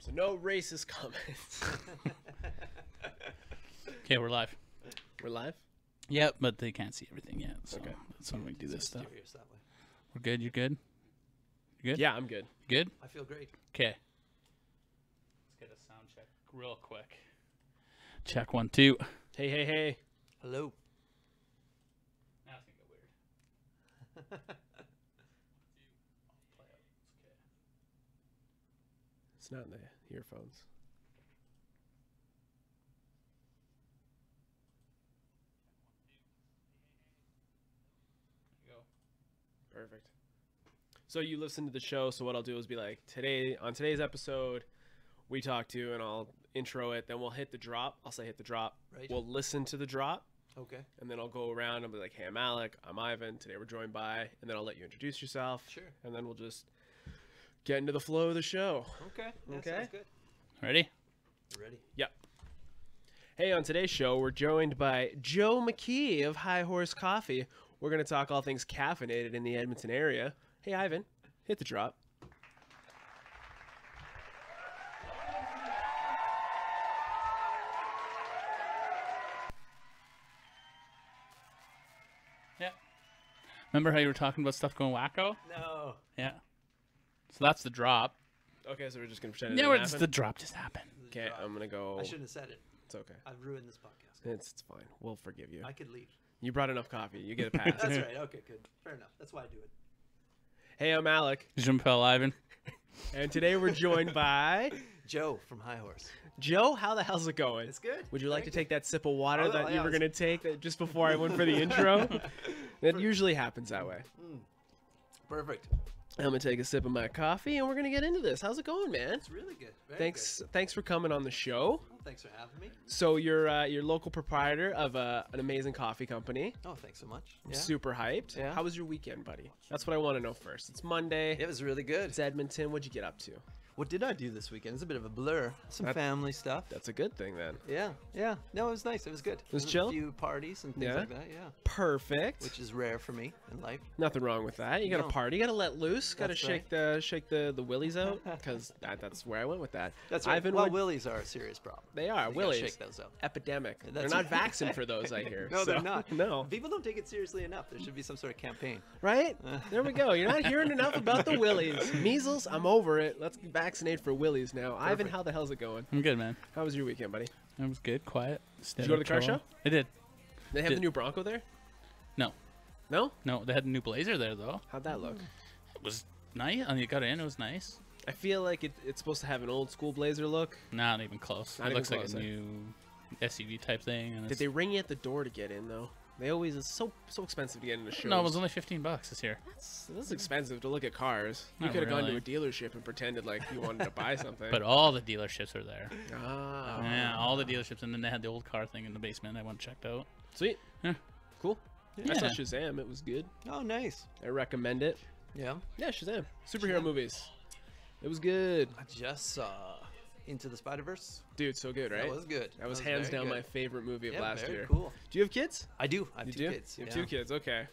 So no racist comments. Okay, we're live. We're live? Yep, but they can't see everything yet. So Okay. that's when we do this stuff. Mysterious that way. We're good. You good? You good? Yeah, I'm good. You good? I feel great. Okay. Let's get a sound check real quick. Check 1, 2. Hey, hey, hey. Hello. Now it's gonna get weird. It's not in the earphones. Perfect. So you listen to the show, so what I'll do is be like, on today's episode, we talk to, and I'll intro it, then we'll hit the drop. I'll say hit the drop. Right. We'll listen to the drop, Okay. and then I'll go around and be like, hey, I'm Alec, I'm Ivan, today we're joined by, and then I'll let you introduce yourself. Sure. And then we'll just get into the flow of the show. Okay. That Okay. sounds good. Ready? You ready? Yep. Hey, on today's show, we're joined by Joe McKee of High Horse Coffee. We're going to talk all things caffeinated in the Edmonton area. Hey, Ivan, hit the drop. Yeah. Remember how you were talking about stuff going wacko? No. Yeah. So that's the drop. Okay, so we're just going to pretend it Yeah, didn't it's happen? the drop just happened. Okay, I'm going to go. I shouldn't have said it. It's okay. I've ruined this podcast. It's fine. We'll forgive you. I could leave. You brought enough coffee. You get a pass. That's right. Okay, good. Fair enough. That's why I do it. Hey, I'm Alec, Jean-Paul Ivan. and today we're joined by Joe from High Horse. Joe. How the hell's it going? It's good. Would you like to Thank take that sip of water Oh, that you yeah, were it's- going to take just before I went for the intro? It usually happens that way. Perfect. I'm going to take a sip of my coffee, and we're going to get into this. How's it going, man? It's really good. Very Thanks for coming on the show. Good. Well, thanks for having me. So you're local proprietor of an amazing coffee company. Oh, thanks so much. I'm Yeah. super hyped. Yeah. How was your weekend, buddy? That's what I want to know first. It's Monday. It was really good. It's Edmonton. What'd you get up to? What did I do this weekend? It's a bit of a blur. Some That- family stuff. That's a good thing then. Yeah. Yeah. No, it was nice. It was good. was A chill? few parties and things Yeah? like that. Yeah. Perfect. Which is rare for me in life. Nothing wrong with that. You got to No. party. You got to let loose. Got to That's shake the willies out because that's where I went with that. That's right. Ivan, Well, what- willies are a serious problem. they are You gotta willies. Shake those out. Epidemic. They're That's not right. vaccinated for those, I hear. No, they're So, not. No. People don't take it seriously enough. There should be some sort of campaign. Right? There we go. You're not hearing enough about the willies. Measles, I'm over it. Let's vaccinate for willies now. Ivan, how the hell's it going? I'm good, man. How was your weekend, buddy? It was good, quiet. Did you go to the car chill. show? I did. They have Did- the new Bronco there? No. No? No, they had a new Blazer there, though. How'd that look? It was nice. I mean, you got in, it was nice. I feel like it's supposed to have an old school Blazer look. Not even close. Not It even looks close, like eh? a new SUV type thing. And Did it's- they ring you at the door to get in, though? They always, it's so expensive to get into shows. No, it was only $15 this year. That's expensive to look at cars. You Not could have gone to a really. dealership and pretended like you wanted to buy something. But all the dealerships are there. Ah, Yeah, all the dealerships, and then they had the old car thing in the basement. I went and checked out. sweet. Yeah. Cool. I saw Yeah. Shazam. It was good. Oh, nice. I recommend it. Yeah. Yeah, Shazam. Superhero movies. It was good. I just saw Into the Spider-Verse. Dude, so good, right? That was good. That was hands very down my good. favorite movie of Yeah, last very year. Cool. Do you have kids? I do. I have You two do? kids. You have yeah. 2 kids. Okay.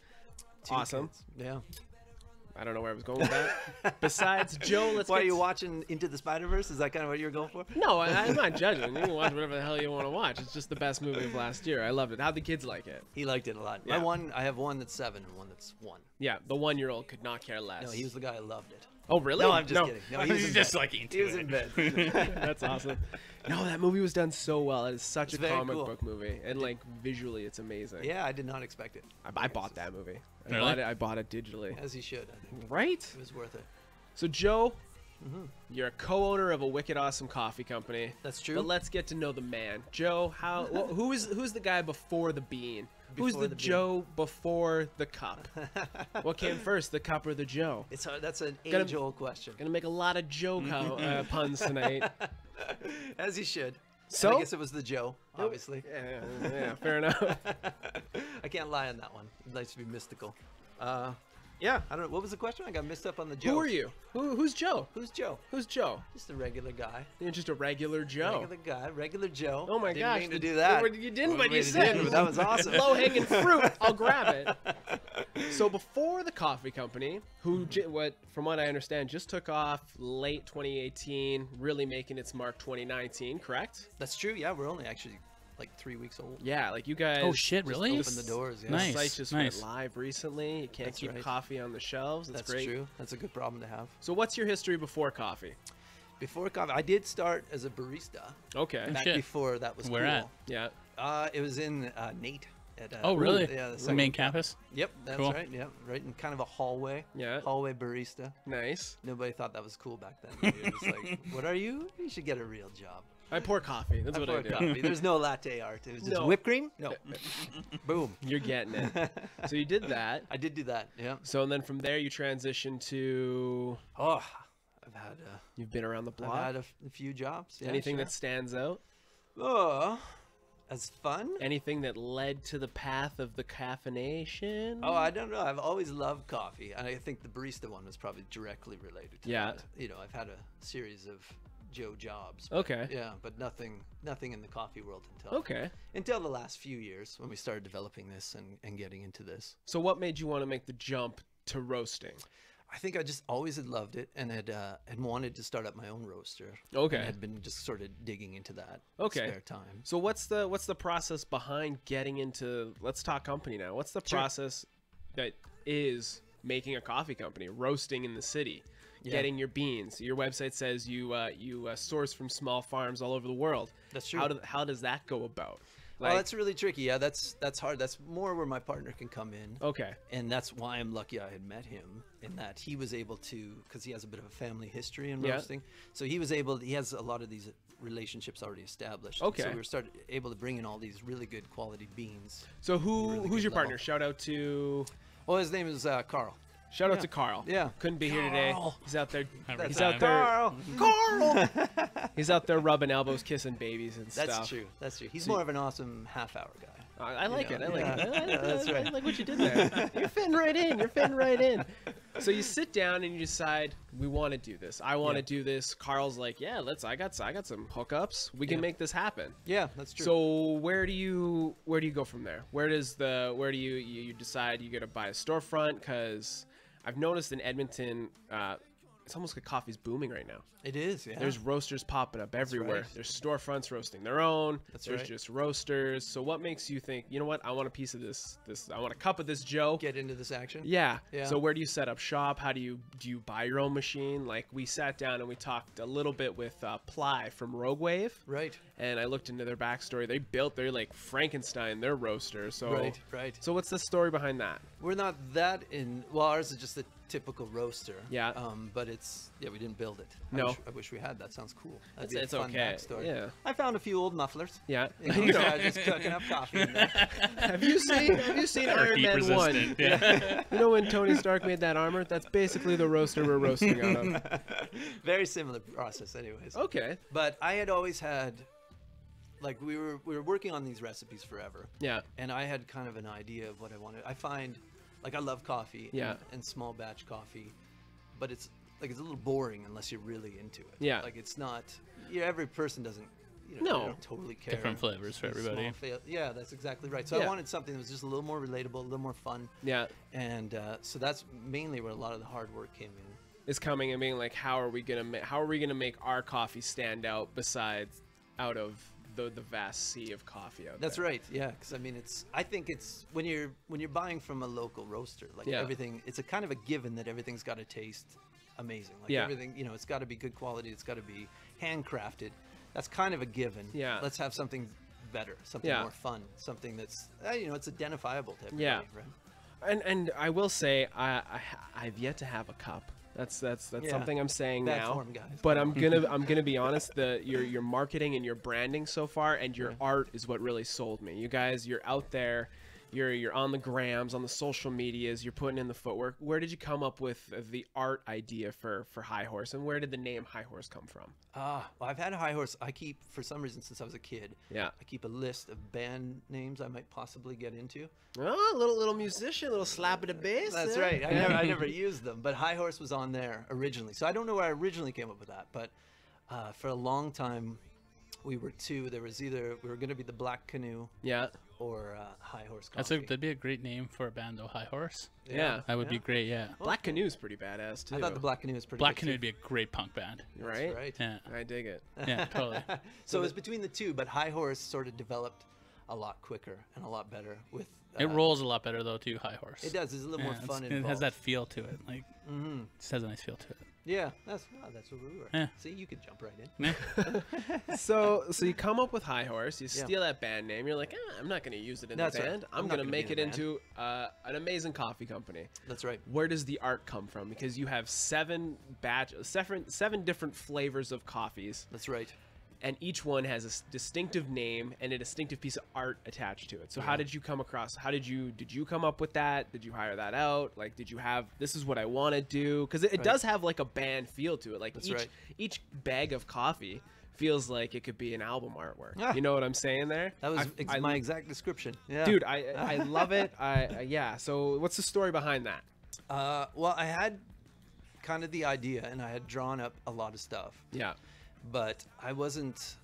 Two Awesome. kids. Yeah. I don't know where I was going with that. Besides Joe, let's Why get are you watching Into the Spider-Verse? Is that kind of what you're going for? No, I'm not judging. You can watch whatever the hell you want to watch. It's just the best movie of last year. I loved it. How'd the kids like it? He liked it a lot. Yeah. I have one that's 7 and one that's 1. Yeah, the 1-year-old could not care less. No, he was the guy who loved it. Oh, really? No, I'm just kidding. No, he was He's in just bed. like into He was it. in bed. That's awesome. No, that movie was done so well. It is such It's a very comic cool. book movie, and like visually, it's amazing. Yeah, I did not expect it. I bought that movie. Really? I bought it digitally. As he should, I think. Right? It was worth it. So Joe, you're a co-owner of a wicked awesome coffee company. That's true. But let's get to know the man, Joe. Who's the guy before the bean? Who's Before the the bean. Joe before the cup? What came first, the cup or the Joe? It's that's an Gotta- age-old question. Gonna make a lot of Joe puns tonight. As he should. So? And I guess it was the Joe, obviously. Yeah, fair enough. I can't lie on that one. It likes to be mystical. Yeah, I don't know. What was the question? I got mixed up on the Joe. Who are you? Who's Joe? Who's Joe? Who's Joe? Just a regular guy. You're just a regular Joe. Regular guy, regular Joe. Oh my Didn't gosh! mean to do that. You didn't, but Well, you we said didn't, but that was awesome. Low hanging fruit. I'll grab it. So before the coffee company, who, from what I understand, just took off late 2018, really making its mark 2019, correct? That's true. Yeah, we're only actually like 3 weeks old. Yeah, like you guys. Oh shit! Just Really? opened the doors. Yeah. The Nice. site just nice. went live recently. You can't That's keep right. coffee on the shelves. That's great. true. That's a good problem to have. So what's your history before coffee? Before coffee, I did start as a barista. Okay. Back shit. before that was Where cool. at? Yeah. It was in Nate. At, Oh really? Yeah, the The second main campus. Yep, that's Cool. right. Yeah, right in kind of a hallway. Yeah. Hallway barista. Nice. Nobody thought that was cool back then. It was like, what are you? You should get a real job. I pour coffee. That's what I pour do. coffee. There's no latte art. It was just No. whipped cream. No. Boom. You're getting it. So you did that. I did do that. Yeah. So and then from there you transitioned to. Oh, I've had You've been around the I've block. had a few jobs. Yeah, Anything sure. that stands out? Oh, as fun. Anything that led to the path of the caffeination? Oh, I don't know. I've always loved coffee, and I think the barista one was probably directly related to Yeah. that. You know, I've had a series of Joe jobs. Okay. Yeah, but nothing in the coffee world until Okay. until the last few years when we started developing this and getting into this. So what made you want to make the jump to roasting? I think I just always had loved it and had wanted to start up my own roaster. Okay. And had been just sort of digging into that Okay. spare time. So what's the process behind getting into? Let's talk company now. What's the Sure. process that is making a coffee company, roasting in the city, Yeah. getting your beans? Your website says you source from small farms all over the world. That's true. How does that go about? Well, that's really tricky. Yeah, that's hard. That's more where my partner can come in. Okay. And that's why I'm lucky I had met him, in that he was able to, because he has a bit of a family history in Yeah. roasting. So he has a lot of these relationships already established. Okay. So we were able to bring in all these really good quality beans. So Really who's good your partner? level. Shout out to Oh, his name is Carl. Shout out Yeah. to Carl. Yeah. Couldn't be here today. Carl. He's out there. Every He's time. out there. Carl! He's out there rubbing elbows, kissing babies and That's stuff. true. That's true. He's So- more of an awesome half-hour guy. I like You it. know, I like yeah. it. I Yeah, that's right. I like what you did there. You're fitting right in. You're fitting right in. So you sit down and you decide we want to do this. I want to Yeah. do this. Carl's like, yeah, I got some hookups. We can Yeah. make this happen. Yeah, that's true. So where do you go from there? Where do you decide you got to buy a storefront? Because I've noticed in Edmonton, it's almost like coffee's booming right now. it is, yeah. There's roasters popping up everywhere. right. There's storefronts roasting their own. That's There's right. just roasters. So what makes you think, you know what, I want a piece of this I want a cup of this Joe. Get into this action. Yeah. Yeah. So where do you set up shop? How do you buy your own machine? Like we sat down and we talked a little bit with Ply from Rogue Wave, Right. and I looked into their backstory. They built their like Frankenstein, their roaster. So Right. So what's the story behind that? We're not that in. Well, ours is just a typical roaster. Yeah. But we didn't build it. No. I wish we had. That sounds cool. That'd It's- be a it's fun okay. backstory. Yeah. I found a few old mufflers. Yeah. You know, You know, just cooking up coffee. In there. have you seen Iron Heat Man 1? resistant. Yeah. You know when Tony Stark made that armor? That's basically the roaster we're roasting out of. Very similar process, anyways. Okay. But I had always had, like, we were working on these recipes forever, Yeah. and I had kind of an idea of what I wanted. I find, like, I love coffee. Yeah. And small batch coffee, but it's a little boring unless you're really into it. Yeah. Like it's not. Yeah, every person doesn't. You know, No. they don't totally care. Different flavors for These everybody. yeah, that's exactly right. So Yeah. I wanted something that was just a little more relatable, a little more fun, Yeah. and so that's mainly where a lot of the hard work came in. Is coming and being like, how are we gonna make our coffee stand out besides out of the vast sea of coffee out That's there? right. Yeah, because I mean, I think it's when you're buying from a local roaster, like Yeah. everything, it's a kind of a given that everything's got to taste amazing. Like Yeah. everything, you know, it's got to be good quality. It's got to be handcrafted. That's kind of a given. Yeah. Let's have something better, something Yeah. more fun, something that's it's identifiable to everybody. Yeah. Right? And I will say I've yet to have a cup. That's Yeah. something I'm saying Bad now. form, guys. But I'm gonna be honest. Your marketing and your branding so far and your art is what really sold me. You guys, you're out there. You're on the grams, on the social medias. You're putting in the footwork. Where did you come up with the art idea for High Horse, and where did the name High Horse come from? Well, I've had a High Horse. I keep, for some reason, since I was a kid, Yeah. I keep a list of band names I might possibly get into. Oh, little musician, little slap at the bass. That's right. I never used them, but High Horse was on there originally. So I don't know where I originally came up with that, but for a long time, we were two. There was either we were going to be the Black Canoe Yeah. or High Horse That's Coffee. that'd be a great name for a band, though. High Horse. Yeah. That would be great. Yeah. Black Canoe's pretty badass too. I thought the Black Canoe was pretty Black good, Canoe too. would be a great punk band. right? That's right. Yeah. I dig it. Yeah. Totally. So it was between the two, but High Horse sort of developed a lot quicker and a lot better with. It rolls a lot better though too. High Horse. It does. It's a little more Yeah, fun. it involved. has that feel to it. Like, Mm-hmm. it just has a nice feel to it. Yeah, that's what we were. Yeah. See, you could jump right in. Yeah. So you come up with High Horse, you Yeah. steal that band name. You're like, I'm not going to use it in That's the right. band. I'm I'm not going to gonna make be it in a band." into an amazing coffee company. That's right. Where does the art come from? Because you have seven different flavors of coffees, That's right. and each one has a distinctive name and a distinctive piece of art attached to it. So how did you come across? Did you come up with that? Did you hire that out? Like, did you have, this is what I want to do? Because it does have like a band feel to it. Like That's each right. each bag of coffee feels like it could be an album artwork. Ah. You know what I'm saying there? That was I- my exact description. Yeah. dude. I love it. Yeah. So what's the story behind that? Well, I had kind of the idea, and I had drawn up a lot of stuff, Yeah. but I wasn't.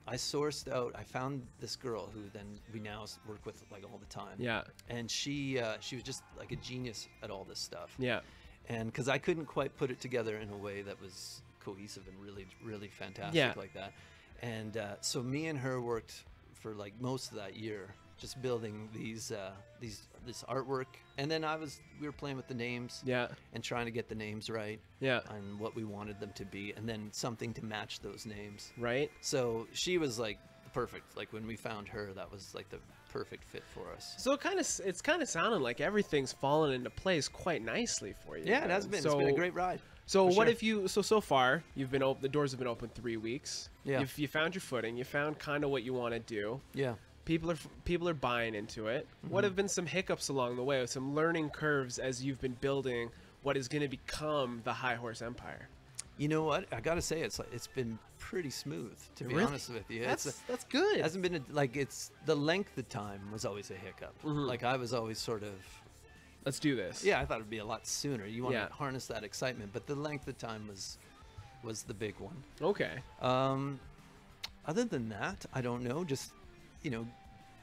I sourced out. I found this girl who then we now work with like all the time. Yeah. And she was just like a genius at all this stuff. Yeah. And because I couldn't quite put it together in a way that was cohesive and really fantastic Yeah. like that. And so me and her worked for like most of that year, just building this artwork. And then we were playing with the names Yeah. and trying to get the names right Yeah. and what we wanted them to be, and then something to match those names. Right. So she was like perfect. Like when we found her, that was like the perfect fit for us. So it's kind of sounding like everything's fallen into place quite nicely for you. Yeah, it has man. been. So, It's been a great ride. So for what sure. if you so far you've been open, the doors have been open 3 weeks. Yeah. You found your footing. You found kind of what you want to do. Yeah. People are buying into it. What have been some hiccups along the way, some learning curves as you've been building what is going to become the High Horse Empire? You know what? I gotta say, it's been pretty smooth, to be Really? honest with you. That's It's good. hasn't been it's the length of time was always a hiccup. Like I was always sort of Let's do this. I thought it'd be a lot sooner. You want Yeah. to harness that excitement, but the length of time was the big one. Okay. Other than that, I don't know. Just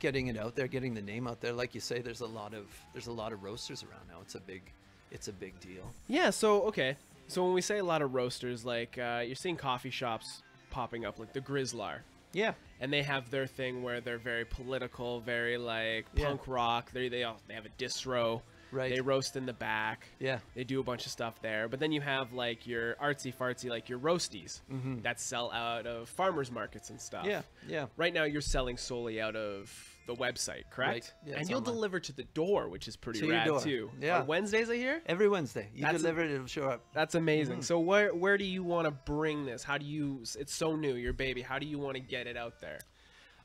getting it out there, getting the name out there. Like you say, there's a lot of roasters around now. It's a big deal. Yeah. So okay. So when we say a lot of roasters, like you're seeing coffee shops popping up, like the Grizzlar. Yeah. And they have their thing where they're very political, very like Yeah. punk rock. They have a distro. Right. They roast in the back. Yeah. They do a bunch of stuff there. But then you have like your artsy fartsy, like your roasties that sell out of farmers markets and stuff. Yeah. Yeah. Right now you're selling solely out of the website, correct? Right. Yeah, and it's you'll online. deliver to the door, which is pretty To your rad door. too. Yeah. On Wednesdays, I hear. Every Wednesday, you That's a- deliver it, it'll show up. That's amazing. So where do you want to bring this? How do you? It's so new, your baby. How do you want to get it out there?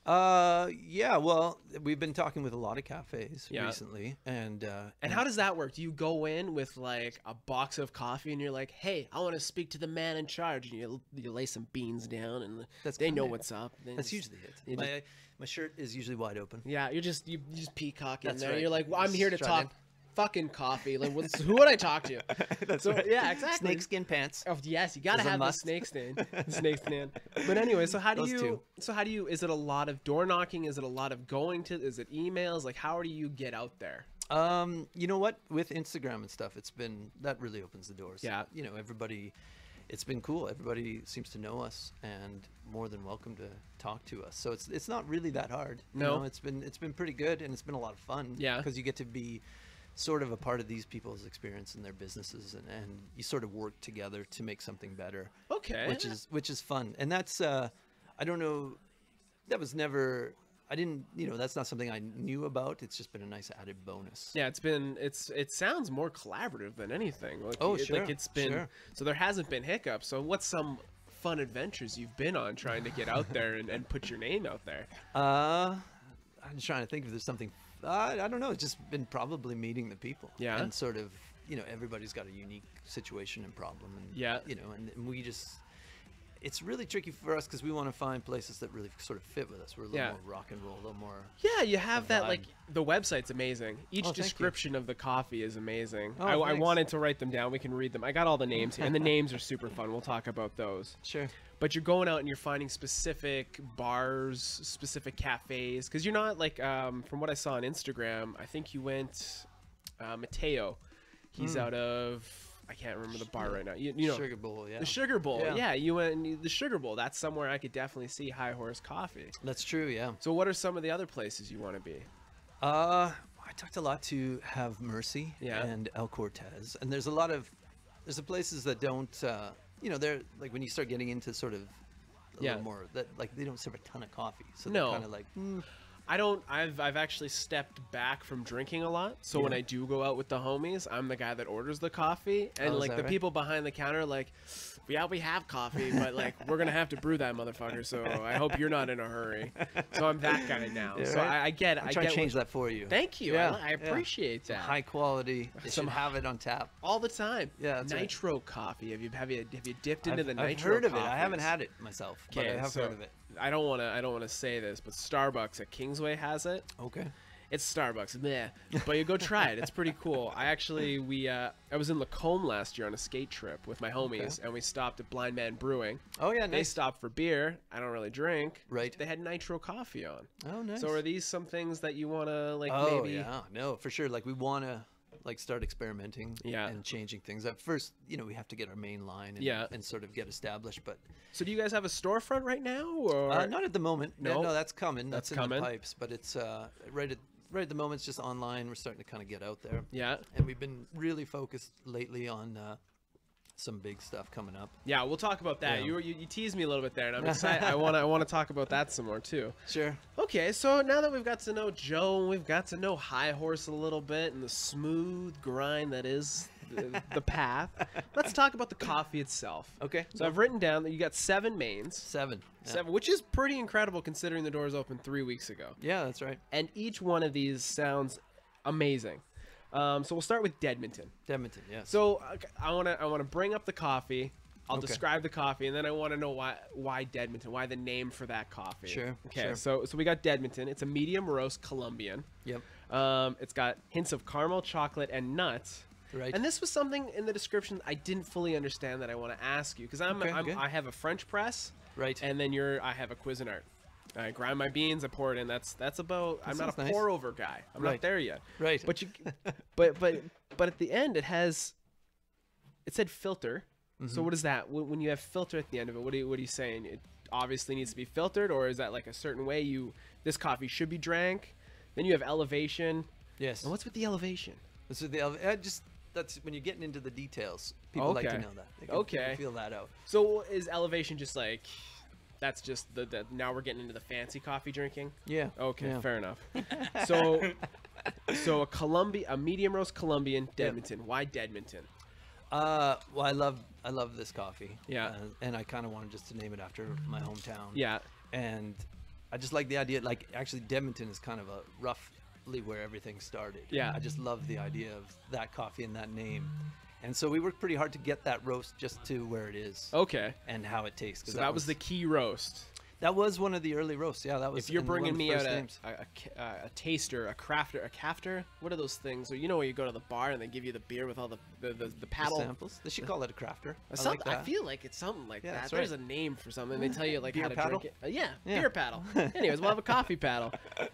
Yeah, well, we've been talking with a lot of cafes Yeah. recently, and And how does that work? Do you go in with like a box of coffee and you're like, "Hey, I want to speak to the man in charge," and you lay some beans down and That's they know kinda- what's up. They that's just- usually you it. just- My shirt is usually wide open. Yeah, you just peacock in That's there. right. You're like, well, I'm here to Strut talk in. fucking coffee. Like, who would I talk to? That's So right. yeah, exactly. Snakeskin pants. Oh yes, you gotta Is a have the must. snake stand. Snake stand. But anyway, so how do Those you? two. So how do you? Is it a lot of door knocking? Is it a lot of going to? Is it emails? Like, how do you get out there? You know what? With Instagram and stuff, that really opens the doors. Yeah. Everybody, it's been cool. Everybody seems to know us and more than welcome to talk to us. So it's not really that hard. No. It's been pretty good, and it's been a lot of fun. Yeah. Because you get to be sort of a part of these people's experience and their businesses, and you sort of work together to make something better. Okay. Which is fun. And that's I don't know, that was never, I didn't, that's not something I knew about. It's just been a nice added bonus. Yeah, it sounds more collaborative than anything. Like, Oh, like sure, it's been sure. so there hasn't been hiccups. So what's some fun adventures you've been on trying to get out there and put your name out there? I'm just trying to think if there's something. I don't know. It's just been probably meeting the people. Yeah. And sort of, everybody's got a unique situation and problem, and Yeah. and we just. It's really tricky for us because we want to find places that really sort of fit with us. We're a little Yeah. more rock and roll, a little more. Yeah, you have that, vibe. like, the website's amazing. Each Oh, thank you. description of the coffee is amazing. Oh, I thanks. wanted to write them down. We can read them. I got all the names here, and the names are super fun. We'll talk about those. Sure. But you're going out and you're finding specific bars, specific cafes, because you're not, like, from what I saw on Instagram, I think you went, Mateo. He's out of, I can't remember the bar right now. You know. Sugar Bowl, yeah. The Sugar Bowl, Yeah. yeah. You went the Sugar Bowl. That's somewhere I could definitely see High Horse Coffee. That's true, yeah. So, what are some of the other places you want to be? I talked a lot to Have Mercy Yeah. and El Cortez, and there's the places that don't, they're like when you start getting into sort of a Yeah. little more that like they don't serve a ton of coffee, so No. they're kind of like, I've actually stepped back from drinking a lot. So when Yeah. I do go out with the homies, I'm the guy that orders the coffee, and Oh, is like that the right? people behind the counter are like, yeah, we have coffee, but like we're gonna have to brew that motherfucker. So I hope you're not in a hurry. So I'm that guy now. Yeah, So right. I get. I'm I trying get to change that for you. Thank you. Yeah, I yeah. appreciate that. High quality. They Some should have it on tap. all the time. Yeah, that's right. Nitro coffee. Have you dipped into I've, the I've nitro? heard of it. I haven't coffees? had it myself, but I Okay, have so heard of it. I don't want to say this, but Starbucks at Kingsway has it. Okay. It's Starbucks, bleh. But you go try it. It's pretty cool. I was in Lacombe last year on a skate trip with my homies, and we stopped at Blind Man Brewing. Oh yeah, They nice. stopped for beer. I don't really drink. Right. They had nitro coffee on. Oh nice. So are these some things that you want to like Oh maybe? yeah, no, for sure. Like we want to like start experimenting Yeah. and changing things. At first, we have to get our main line and, Yeah. and sort of get established, but So do you guys have a storefront right now, or not at the moment. Yeah, No? no, that's coming. That's That's in coming? the pipes, but it's right at the moment. It's just online. We're starting to kind of get out there, Yeah. and we've been really focused lately on some big stuff coming up. Yeah, we'll talk about that. Yeah. You teased me a little bit there, and I'm excited. I want to talk about that some more too. Sure. Okay, so now that we've got to know Joe and we've got to know High Horse a little bit and the smooth grind that is the path, let's talk about the coffee itself. Okay. So I've written down that you got 7 mains, 7. Yeah. 7, which is pretty incredible considering the doors opened 3 weeks ago. Yeah, that's right. And each one of these sounds amazing. So we'll start with Dedmonton. Edmonton. Yes. So I want to bring up the coffee. I'll Okay. describe the coffee, and then I want to know why Dedmonton, why the name for that coffee. Sure, Okay. sure. So we got Dedmonton. It's a medium roast Colombian. Yep. It's got hints of caramel, chocolate, and nuts. Right. And this was something in the description I didn't fully understand that I want to ask you because Okay, good. I have a French press, Right. and then I have a Cuisinart. I grind my beans, I pour it in. That's about. I'm not a sounds nice. pour over guy. I'm not Right. there yet. Right. But you, but at the end it said filter. Mm-hmm. So what is that? When you have filter at the end of it, what are you saying? It obviously needs to be filtered, or is that like a certain way this coffee should be drank? Then you have elevation. Yes. And what's with the elevation? This is that's when you're getting into the details. People like to Okay. know that. They can Okay. feel that out. So is elevation just like that's just the now we're getting into the fancy coffee drinking? Yeah. Okay, yeah. fair enough. So a medium roast Colombian, Dedmonton. Why Dedmonton? Well, I love this coffee. Yeah. And I kind of wanted just to name it after my hometown. Yeah. And I just like the idea. Like actually, Dedmonton is kind of a roughly where everything started. Yeah. I just love the idea of that coffee and that name. And so we worked pretty hard to get that roast just to where it is Okay. and how it tastes. 'cause So that was the key roast. that was one of the early roasts. Yeah, that was. If you're and one of bringing the me out first names. a taster, a crafter, what are those things? You know where you go to the bar and they give you the beer with all the The paddle. samples. They should call it a crafter. I I like that. feel like it's something like Yeah, that. that's There's right. a name for something. They tell you like how Beer to paddle? drink it. Yeah, Yeah. beer paddle. Anyways, we'll have a coffee paddle.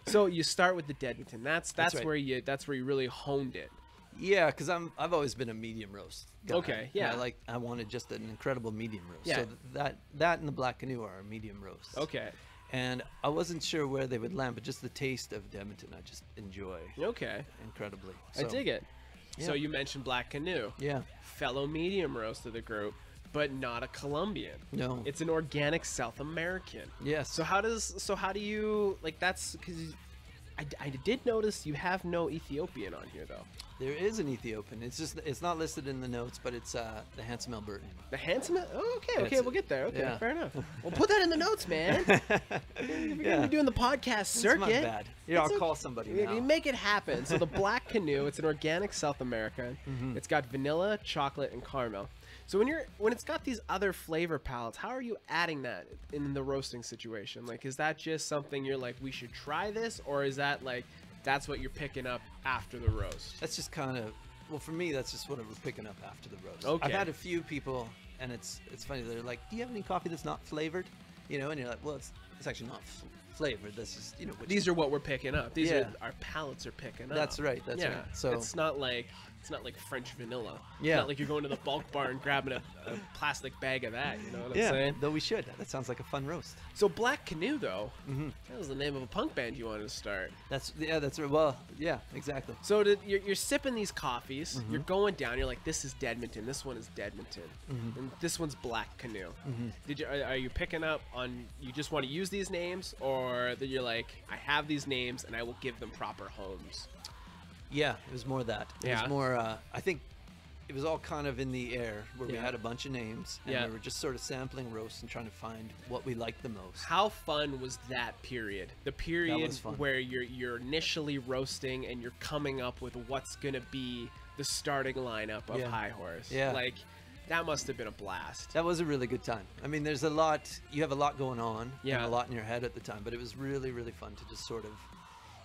So you start with the Dedmonton. That's right. where you really honed it. Yeah, because I've always been a medium roast guy. Okay, And yeah. I wanted just an incredible medium roast. Yeah. So that and the Black Canoe are our medium roasts. Okay. And I wasn't sure where they would land, but just the taste of Edmonton, I just enjoy Okay. incredibly. I So, dig it. So yeah. you mentioned Black Canoe. Yeah. Fellow medium roast of the group, but not a Colombian. No. It's an organic South American. Yes. So how do you like that's because I did notice you have no Ethiopian on here though. There is an Ethiopian. It's not listed in the notes, but it's the handsome Albertan. The handsome. Oh, okay, It's- we'll get there. Okay, yeah. fair enough. Well, put that in the notes, man. We're gonna be doing the podcast It's circuit. not bad. Yeah, I'll It's call somebody You now. make it happen. So the Black Canoe, it's an organic South American. Mm-hmm. It's got vanilla, chocolate, and caramel. So when it's got these other flavor palettes, how are you adding that in the roasting situation? Like, is that just something you're like, we should try this, or is that like that's what you're picking up after the roast? That's just kind of, well, for me, that's just what we're picking up after the roast. Okay. I've had a few people, and it's funny. They're like, "Do you have any coffee that's not flavored?" You know, and you're like, "Well, it's actually not flavored. This is, you know, what These are what we're picking up. These Yeah. are our palates are picking up. That's right. That's yeah. right. So it's not like French vanilla. Yeah. It's not like you're going to the bulk bar and grabbing a plastic bag of that. You know what I'm yeah, saying? though we should. That sounds like a fun roast. So Black Canoe, though, Mm-hmm. that was the name of a punk band you wanted to start. That's right. Well, yeah, exactly. So you're sipping these coffees. You're going down. You're like, this is Dedmonton. This one is Dedmonton. And this one's Black Canoe. Are you picking up on? You just want to use these names, or that you're like, I have these names and I will give them proper homes. Yeah, it was more that. It Yeah. was more. I think it was all kind of in the air where we Yeah. had a bunch of names, and Yeah. we were just sort of sampling roasts and trying to find what we liked the most. How fun was that period? The period was fun. where you're initially roasting and you're coming up with what's gonna be the starting lineup of Yeah. High Horse. Yeah. Like that must have been a blast. That was a really good time. I mean, there's a lot. You have a lot going on. Yeah. And a lot in your head at the time, but it was really, really fun to just sort of,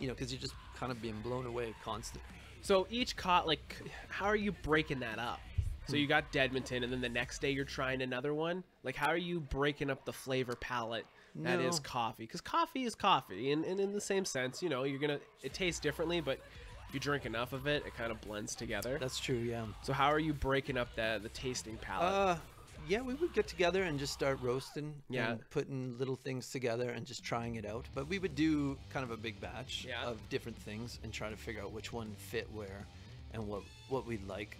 you know, because you're just kind of being blown away constantly. So each how are you breaking that up? So you got Dedmonton, and then the next day you're trying another one. Like, how are you breaking up the flavor palette that is No. coffee? Because coffee is coffee, and in the same sense, you know, it tastes differently, but if you drink enough of it, it kind of blends together. That's true. Yeah. So how are you breaking up the tasting palette? Yeah, we would get together and just start roasting. Yeah. And putting little things together and just trying it out. But we would do kind of a big batch Yeah. of different things and try to figure out which one fit where and what we'd like.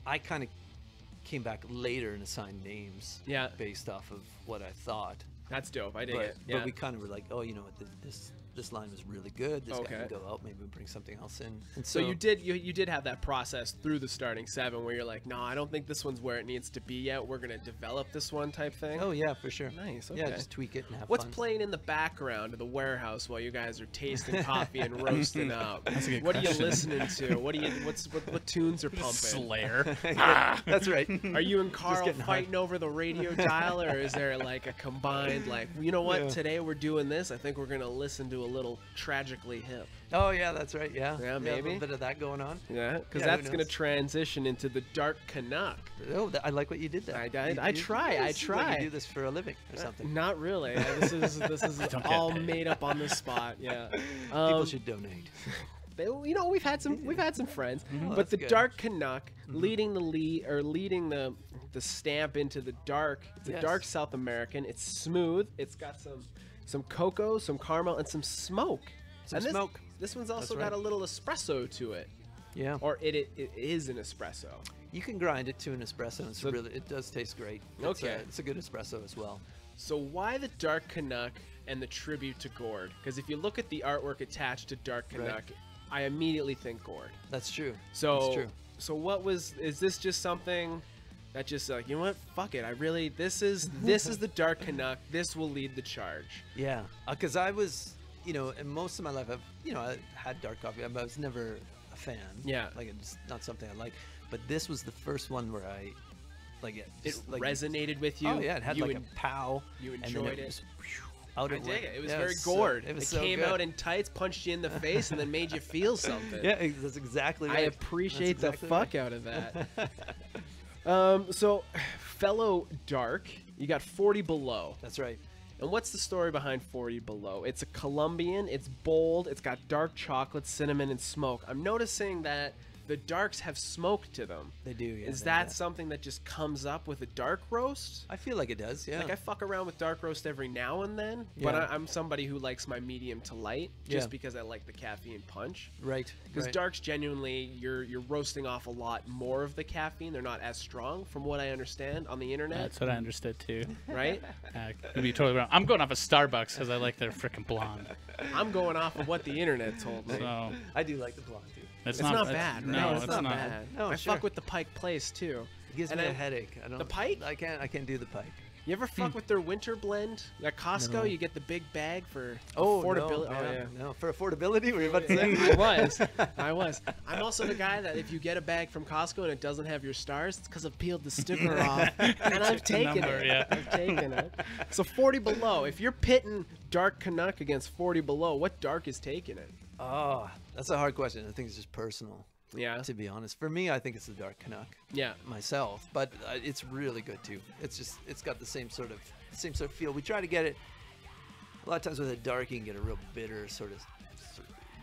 I kind of came back later and assigned names. Yeah. Based off of what I thought. That's dope. I dig But, it. Yeah. but we kind of were like, oh, you know what, this line was really good. This guy Okay. can go out. Maybe we'll bring something else in. And So you did have that process through the starting seven where you're like, no, I don't think this one's where it needs to be yet. We're gonna develop this one type thing. Oh yeah, for sure. Nice, Yeah, okay. just tweak it and have What's fun. playing in the background of the warehouse while you guys are tasting coffee and roasting up? That's a good What are you question. listening to? What tunes are pumping? Slayer. That's right. Are you and Carl getting high. fighting over the radio dial, or is there like a combined like, you know what? Yeah. Today we're doing this. I think we're gonna listen to a little Tragically Hip. Oh yeah, that's right. Yeah. Yeah, a maybe. little bit of that going on. Yeah, because Yeah, who that's gonna knows? transition into the Dark Canuck. Oh, I like what you did there. I You try, I it seems like try. You do this for a living or something. Not really. This is all made up on the spot. Yeah. People should donate. You know, we've had some friends, but Oh, that's the good. Dark Canuck leading the stamp into the dark. It's a Yes. dark South American. It's smooth. It's got some cocoa, some caramel, and some smoke. Some And smoke. This one's also That's got a right. little espresso to it, Yeah. or it is an espresso. You can grind it to an espresso. And So- it does taste great. Okay. It's a good espresso as well. So why the Dark Canuck and the tribute to Gord? Because if you look at the artwork attached to Dark Right. Canuck, I immediately think Gord. That's true. So, That's true. so is this just something that just like, you know what? Fuck it. This is the Dark Canuck. This will lead the charge. Yeah. Because I was, you know, in most of my life, I had dark coffee, but I was never a fan. Yeah. Like it's not something I like. But this was the first one where I, like it. It just, like, resonated with you. Oh yeah, it had you like en- a pow. you and then enjoyed it. Just, out I it dig went. it. It was Yeah, very so- Gord. It was It so came good. out in tights, punched you in the face, and then made you feel something. Yeah, that's exactly right. I appreciate That's exactly the fuck out of that. So, fellow Dark, you got 40 Below. That's right. And what's the story behind 40 Below? It's a Colombian, it's bold, it's got dark chocolate, cinnamon, and smoke. I'm noticing that the darks have smoke to them. They do. Yeah, Is they- that yeah. something that just comes up with a dark roast? I feel like it does. Yeah. Like I fuck around with dark roast every now and then, but Yeah. I'm somebody who likes my medium to light just Yeah. because I like the caffeine punch. right. Because right. darks genuinely, you're roasting off a lot more of the caffeine. They're not as strong, from what I understand on the internet, That's what I understood too. right? Could be totally wrong. I'm going off of Starbucks because I like their freaking blonde. I'm going off of what the internet told me. So I do like the blonde too. it's, It's not it's- bad, right? No, it's it's not not. bad. No, I sure. fuck with the Pike Place too. It gives And me a I- headache. I don't. The Pike? I can't do the Pike. You ever fuck with their winter blend at Costco? No. you get the big bag for Oh, affordability. No, Oh yeah. No, for affordability, were you about to say? I was. I'm also the guy that if you get a bag from Costco and it doesn't have your stars, it's because I've peeled the sticker off and I've taken number, it. yeah. I've taken it. So 40 below. If you're pitting Dark Canuck against 40 below, what dark is taking it? Oh, that's a hard question. I think it's just personal, Yeah. to be honest. For me, I think it's the Dark Canuck Yeah. myself, but it's really good too. It's got the same sort of feel. We try to get it. A lot of times with a dark, you can get a real bitter sort of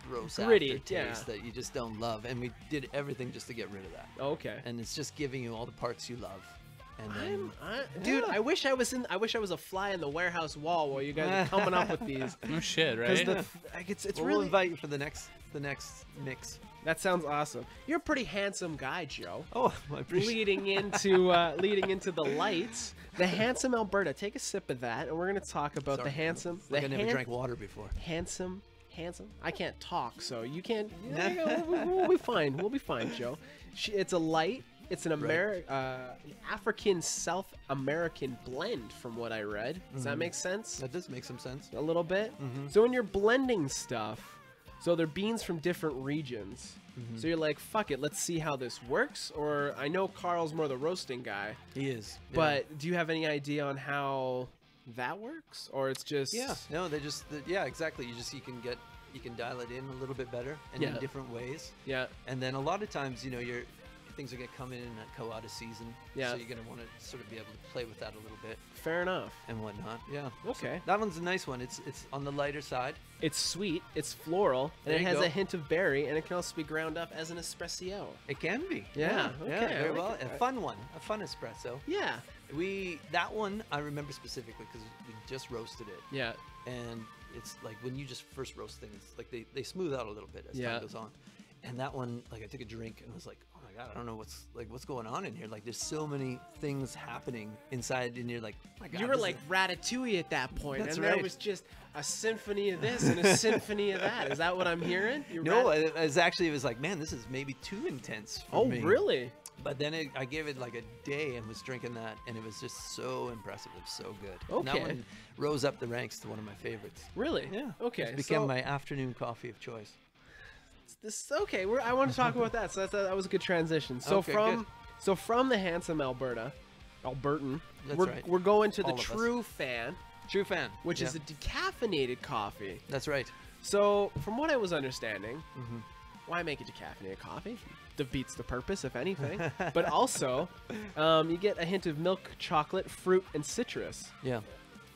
gross Gritty, aftertaste yeah. that you just don't love, and we did everything just to get rid of that. Okay. And it's just giving you all the parts you love. And then Dude, Yeah. I wish I was a fly in the warehouse wall while you guys are coming up with these. No shit, Because right? it's we'll really invite you for the next mix. that sounds awesome. You're a pretty handsome guy, Joe. Oh, I appreciate. leading into the lights. The Handsome Alberta. Take a sip of that, and we're gonna talk about Sorry. the handsome. Like the I never han- drank water before. Handsome. I can't talk, so you can't. We'll be fine. We'll be fine, Joe. It's a light. It's an African South American blend, from what I read. Does that make sense? That does make some sense. A little bit. So when you're blending stuff, so they're beans from different regions. So you're like, fuck it, let's see how this works. Or I know Carl's more the roasting guy, He is. Yeah. but do you have any idea on how that works? Or it's just Yeah, no, yeah, exactly. You can dial it in a little bit better and in Yeah. different ways. yeah, And then a lot of times, things are gonna come in at Coata season. Yeah. So you're gonna want to sort of be able to play with that a little bit fair enough. and whatnot. Yeah. Okay. So that one's a nice one. It's on the lighter side. It's sweet, it's floral, and There it you has go. a hint of berry, and it can also be ground up as an espresso. It can be. Yeah, Yeah. okay, I Very like well. it. A fun one. A fun espresso. Yeah, That one I remember specifically because we just roasted it. yeah, And it's like when you just first roast things, like they smooth out a little bit as Yeah. time goes on. And that one, like I took a drink and was like, oh my god, I don't know what's going on in here. Like there's so many things happening inside, and you're like, oh my god, you were this like is- Ratatouille at that point, That's and there right. was just a symphony of this and a symphony of that. Is that what I'm hearing? You're no, it was like, man, this is maybe too intense for Oh, me. really? But then I gave it like a day and was drinking that, and it was just so impressive. It was so good. And that Okay. one rose up the ranks to one of my favorites. Really? Yeah. Okay. It became so my afternoon coffee of choice. this okay. I want to talk about that. So that was a good transition. So Okay, from the handsome Albertan, That's we're right. we're going to the All of us. true fan, True fan. which Yeah. is a decaffeinated coffee. That's right. So from what I was understanding, Mm-hmm. why make a decaffeinated coffee? Defeats the purpose, if anything. But also, you get a hint of milk, chocolate, fruit, and citrus. Yeah.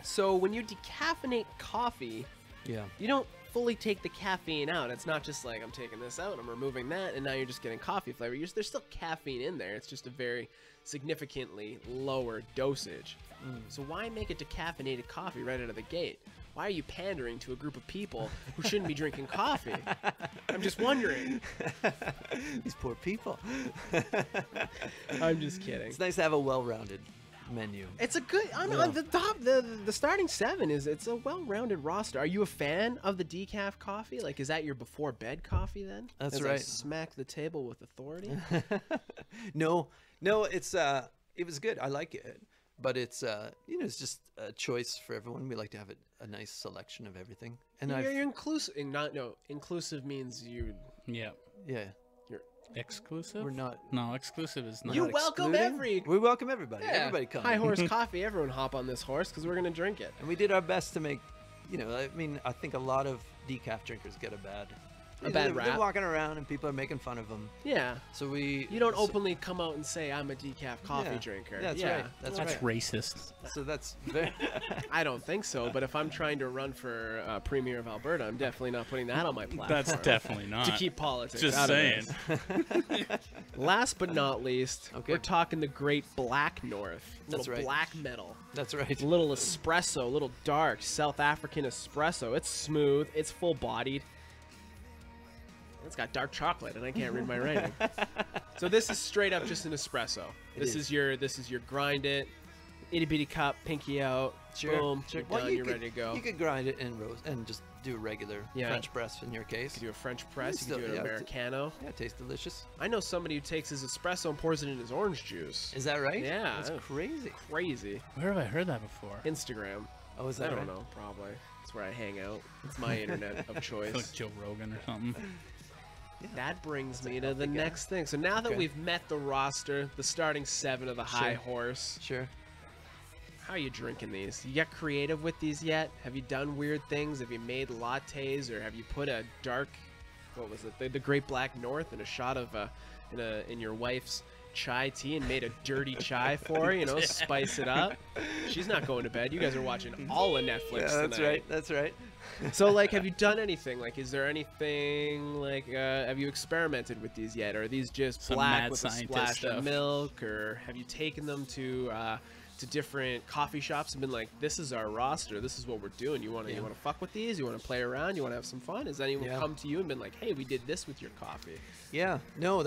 So when you decaffeinate coffee, Yeah. you don't fully take the caffeine out. It's not just like I'm taking this out, I'm removing that, and now you're just getting coffee flavor. There's still caffeine in there. It's just a very significantly lower dosage. So why make a decaffeinated coffee right out of the gate? Why are you pandering to a group of people who shouldn't be drinking coffee? I'm just wondering. These poor people. I'm just kidding. It's nice to have a well-rounded menu. It's a good. On the top, the starting seven it's a well-rounded roster. Are you a fan of the decaf coffee? Like, is that your before bed coffee then? That's As I right. smack the table with authority. No, it's it was good. I like it, but it's it's just a choice for everyone. We like to have a nice selection of everything, and You're inclusive. Inclusive means you. Yeah. yeah, Exclusive? we're not. No, exclusive is not. You not welcome excluding. We welcome everybody. Everybody come. High horse coffee. Everyone hop on this horse because we're gonna drink it. And we did our best to make. I mean, I think a lot of decaf drinkers get a bad A bad They're rap. walking around and people are making fun of them. Yeah. So we. You don't openly come out and say I'm a decaf coffee Yeah. drinker. That's yeah. right. That's That's right. racist. So that's very. I don't think so, but if I'm trying to run for Premier of Alberta, I'm definitely not putting that on my platform. That's definitely not. to keep politics Just out saying. of it. Last but not least, Okay. we're talking the Great Black North. That's Little right. black metal. That's right. A little espresso, a little dark South African espresso. It's smooth. It's full-bodied. It's got dark chocolate, and I can't read my writing. So this is straight up just an espresso. This is your grind it, itty bitty cup, pinky out, Sure. boom, Sure. you're Well, done. you You're could- ready to go. You could grind it and roast and just do a regular Yeah. French press in your case. You can do a French press. You Still- can do an yeah, Americano. Yeah, it tastes delicious. I know somebody who takes his espresso and pours it in his orange juice. Is that right? Yeah. That's crazy. Crazy. Where have I heard that before? Instagram. Oh, is I that don't right? know. Probably. It's where I hang out. It's my internet of I feel choice. like Joe Rogan or something. That brings me a to the healthy guy. next thing. So now that Okay. we've met the roster, the starting 7 of the high Sure. horse, Sure. how are you drinking these? You get creative with these yet? Have you done weird things? Have you made lattes, or have you put a dark, what was it, the Great Black North in a shot of in your wife's chai tea and made a dirty chai for her? You know, spice it up. She's not going to bed. You guys are watching all of Netflix Yeah, that's tonight. right. That's right. So, like, have you done anything? Like, is there anything, like, have you experimented with these yet? Or are these just Some black mad with a scientist splash stuff. of milk? Or have you taken them to different coffee shops and been like, this is our roster, this is what we're doing. You want to Yeah. fuck with these? You want to play around? You want to have some fun? Has anyone Yeah. come to you and been like, hey, we did this with your coffee? Yeah. No,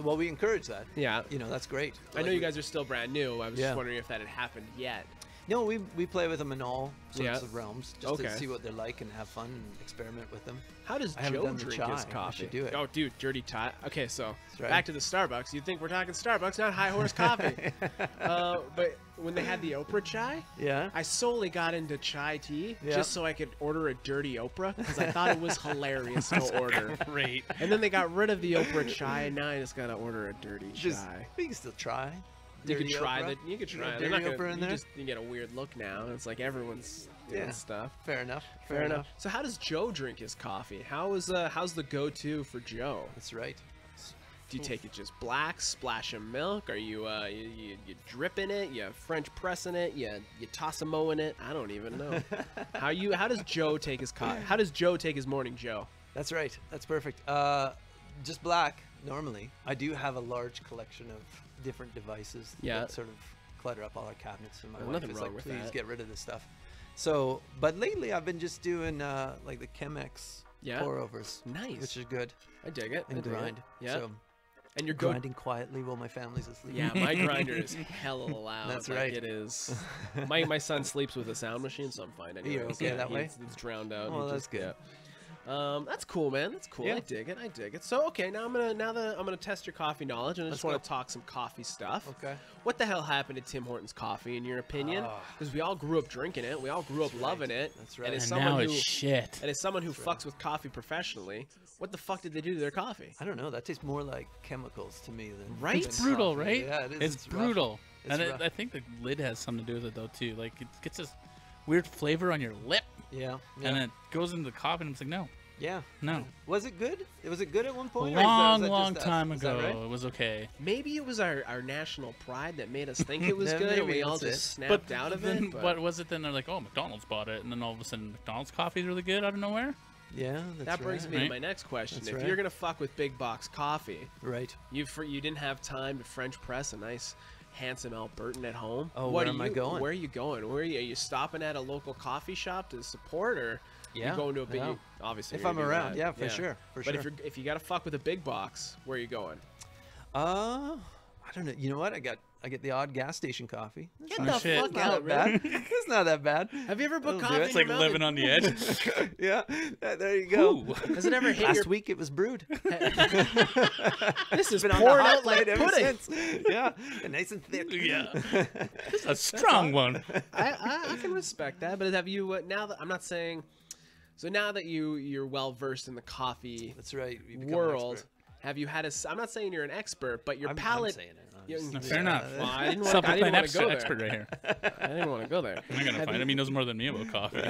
well, we encourage that. Yeah. You know, that's great. I know you guys are still brand new. I was Yeah. just wondering if that had happened yet. No, we play with them in all sorts Yeah. of realms just Okay. to see what they're like and have fun and experiment with them. How does I haven't Joe done the drink chai. his I coffee? should do it. Oh, dude, dirty chai. Okay, so right. back to the Starbucks. You'd think we're talking Starbucks, not High Horse Coffee. But when they had the Oprah chai, Yeah. I solely got into chai tea Yeah. just so I could order a dirty Oprah because I thought it was hilarious to order. Great. And then they got rid of the Oprah chai, and now I just gotta order a dirty Just chai. we can still try. You could Dirty try Oprah. that. You could You try. got it. They're not dirty gonna, Oprah in you there? just you get a weird look now. It's like everyone's doing Yeah. stuff. Fair enough. Fair enough. So how does Joe drink his coffee? How's the go-to for Joe? That's right. Do you take it just black, splash of milk? Are you you drip in it? You French press in it? You toss a mo in it? I don't even know. How does Joe take his coffee? How does Joe take his morning Joe? That's right. That's perfect. Just black normally. I do have a large collection of different devices Yeah. that sort of clutter up all our cabinets, and my There's wife nothing is wrong like, with "Please that." get rid of this stuff." So, but lately I've been just doing like the Chemex Yeah. pour overs, Nice. which is good, I dig it. and I dig it. grind. Yeah. So And you're grinding quietly while my family's asleep. Yeah, my grinder is hella loud. That's like, right. It is. My son sleeps with a sound machine, so I'm fine. Anyways. You're okay that way? It's drowned out. Well, He that's just- good. yeah. That's cool, man. That's cool. Yeah. I dig it. I dig it. So okay, now I'm gonna test your coffee knowledge, and I just Let's want go. to talk some coffee stuff. Okay. What the hell happened to Tim Hortons coffee, in your opinion? Ah. Because we all grew up drinking it. We all grew up loving it. That's right. And as And someone now who it's shit. and as someone who fucks with coffee professionally, what the fuck did they do to their coffee? I don't know. That tastes more like chemicals to me than Right? It's than brutal, coffee. right? Yeah, it is. It's rough. brutal. It's And rough. I think the lid has something to do with it though too. Like it gets this weird flavor on your lip, Yeah. Yeah. and it goes into the coffee, and it's like no, yeah. no. Was it good? Was it good at one A point? or is that- long, is that long just us? time Is that ago, right? it was okay. Maybe it was our national pride that made us think it was Yeah, good, and maybe we all that's just it. snapped out of then it. But what was it? Then they're like, oh, McDonald's bought it, and then all of a sudden, McDonald's coffee is really good out of nowhere. Yeah, that's that brings right. me to Right. my next question. That's If right. you're gonna fuck with big box coffee, Right. you didn't have time to French press a nice handsome Albertan at home. Oh, what where are am I you- going? Where are you going? Are you stopping at a local coffee shop to support, or Yeah, you going to a big? yeah. Obviously, If you're I'm gonna do around, that. yeah, for sure, for but sure. if you gotta fuck with a big box, where are you going? I don't know. You know what? I get the odd gas station coffee. Get Oh, the shit. fuck It's not out, that really? bad. It's not that bad. Have you ever put It'll do coffee? it. in It's like your mouth living and- on the edge. Yeah, there you go. Ooh. Has it ever hit Last your? week it was brewed. This is Been on the poured hot out like plate ever pudding. since. Yeah, and nice and thick. Yeah. It's a strong one. I can respect that, but have you now that I'm not saying, so now that you're well versed in the coffee That's right. You become an world, expert. have you had a? I'm not saying you're an expert, but your I'm palate saying it. Yeah, Fair enough. Well, I didn't want Self-proclaimed to go there. expert right here. I didn't want to go there. I'm not gonna Have fight you- him. He knows more than me about coffee.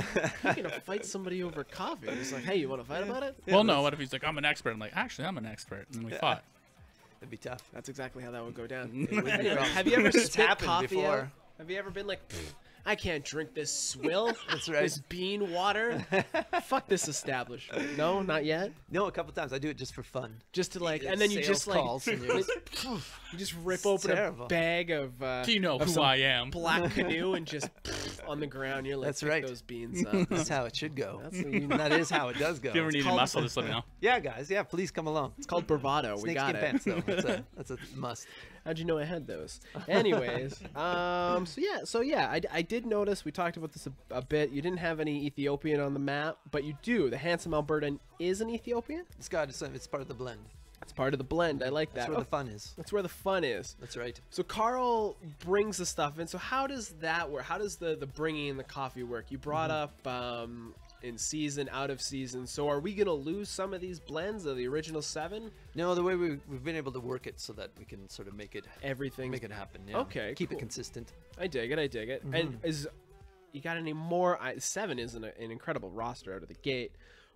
You're gonna fight somebody over coffee. It's like, hey, you want to fight about it? Well, no. What if he's like, I'm an expert? I'm like, actually, I'm an expert, and then we fought. It'd be tough. That's exactly how that would go down. Anyway, have you ever It's spit happened coffee before. out? Have you ever been like, "Pfft, I can't drink this swill. That's right. This bean water. Fuck this establishment. No, not yet. No, a couple times I do it just for fun. Just to like, and then you Sales just like, calls and you're you just rip open terrible. a bag of. Do you know of who some I am? Black canoe and just on the ground. You're like, That's pick right. those beans up. That's how it should go. That's what you- That is how it does go. If you ever need a called- muscle, just let me know. Yeah, guys. Yeah, please come along. It's called bravado. We got Snakeskin it. pants, though. That's a must. How'd you know I had those? Anyways, so yeah, I did notice. We talked about this a bit. You didn't have any Ethiopian on the map, but you do. The handsome Albertan is an Ethiopian. It's got it's part of the blend. It's part of the blend. I like That's that. where Oh, the fun is. that's where the fun is. That's right. So Carl brings the stuff in. So how does that work? How does the bringing in the coffee work? You brought Mm-hmm. up in season, out of season. So are we gonna lose some of these blends of the original 7? No, the way we've been able to work it so that we can sort of make it Everything. happen. Yeah. Okay, Keep cool. it consistent. I dig it. I dig it. Mm-hmm. And is you got any more? 7 is an incredible roster out of the gate.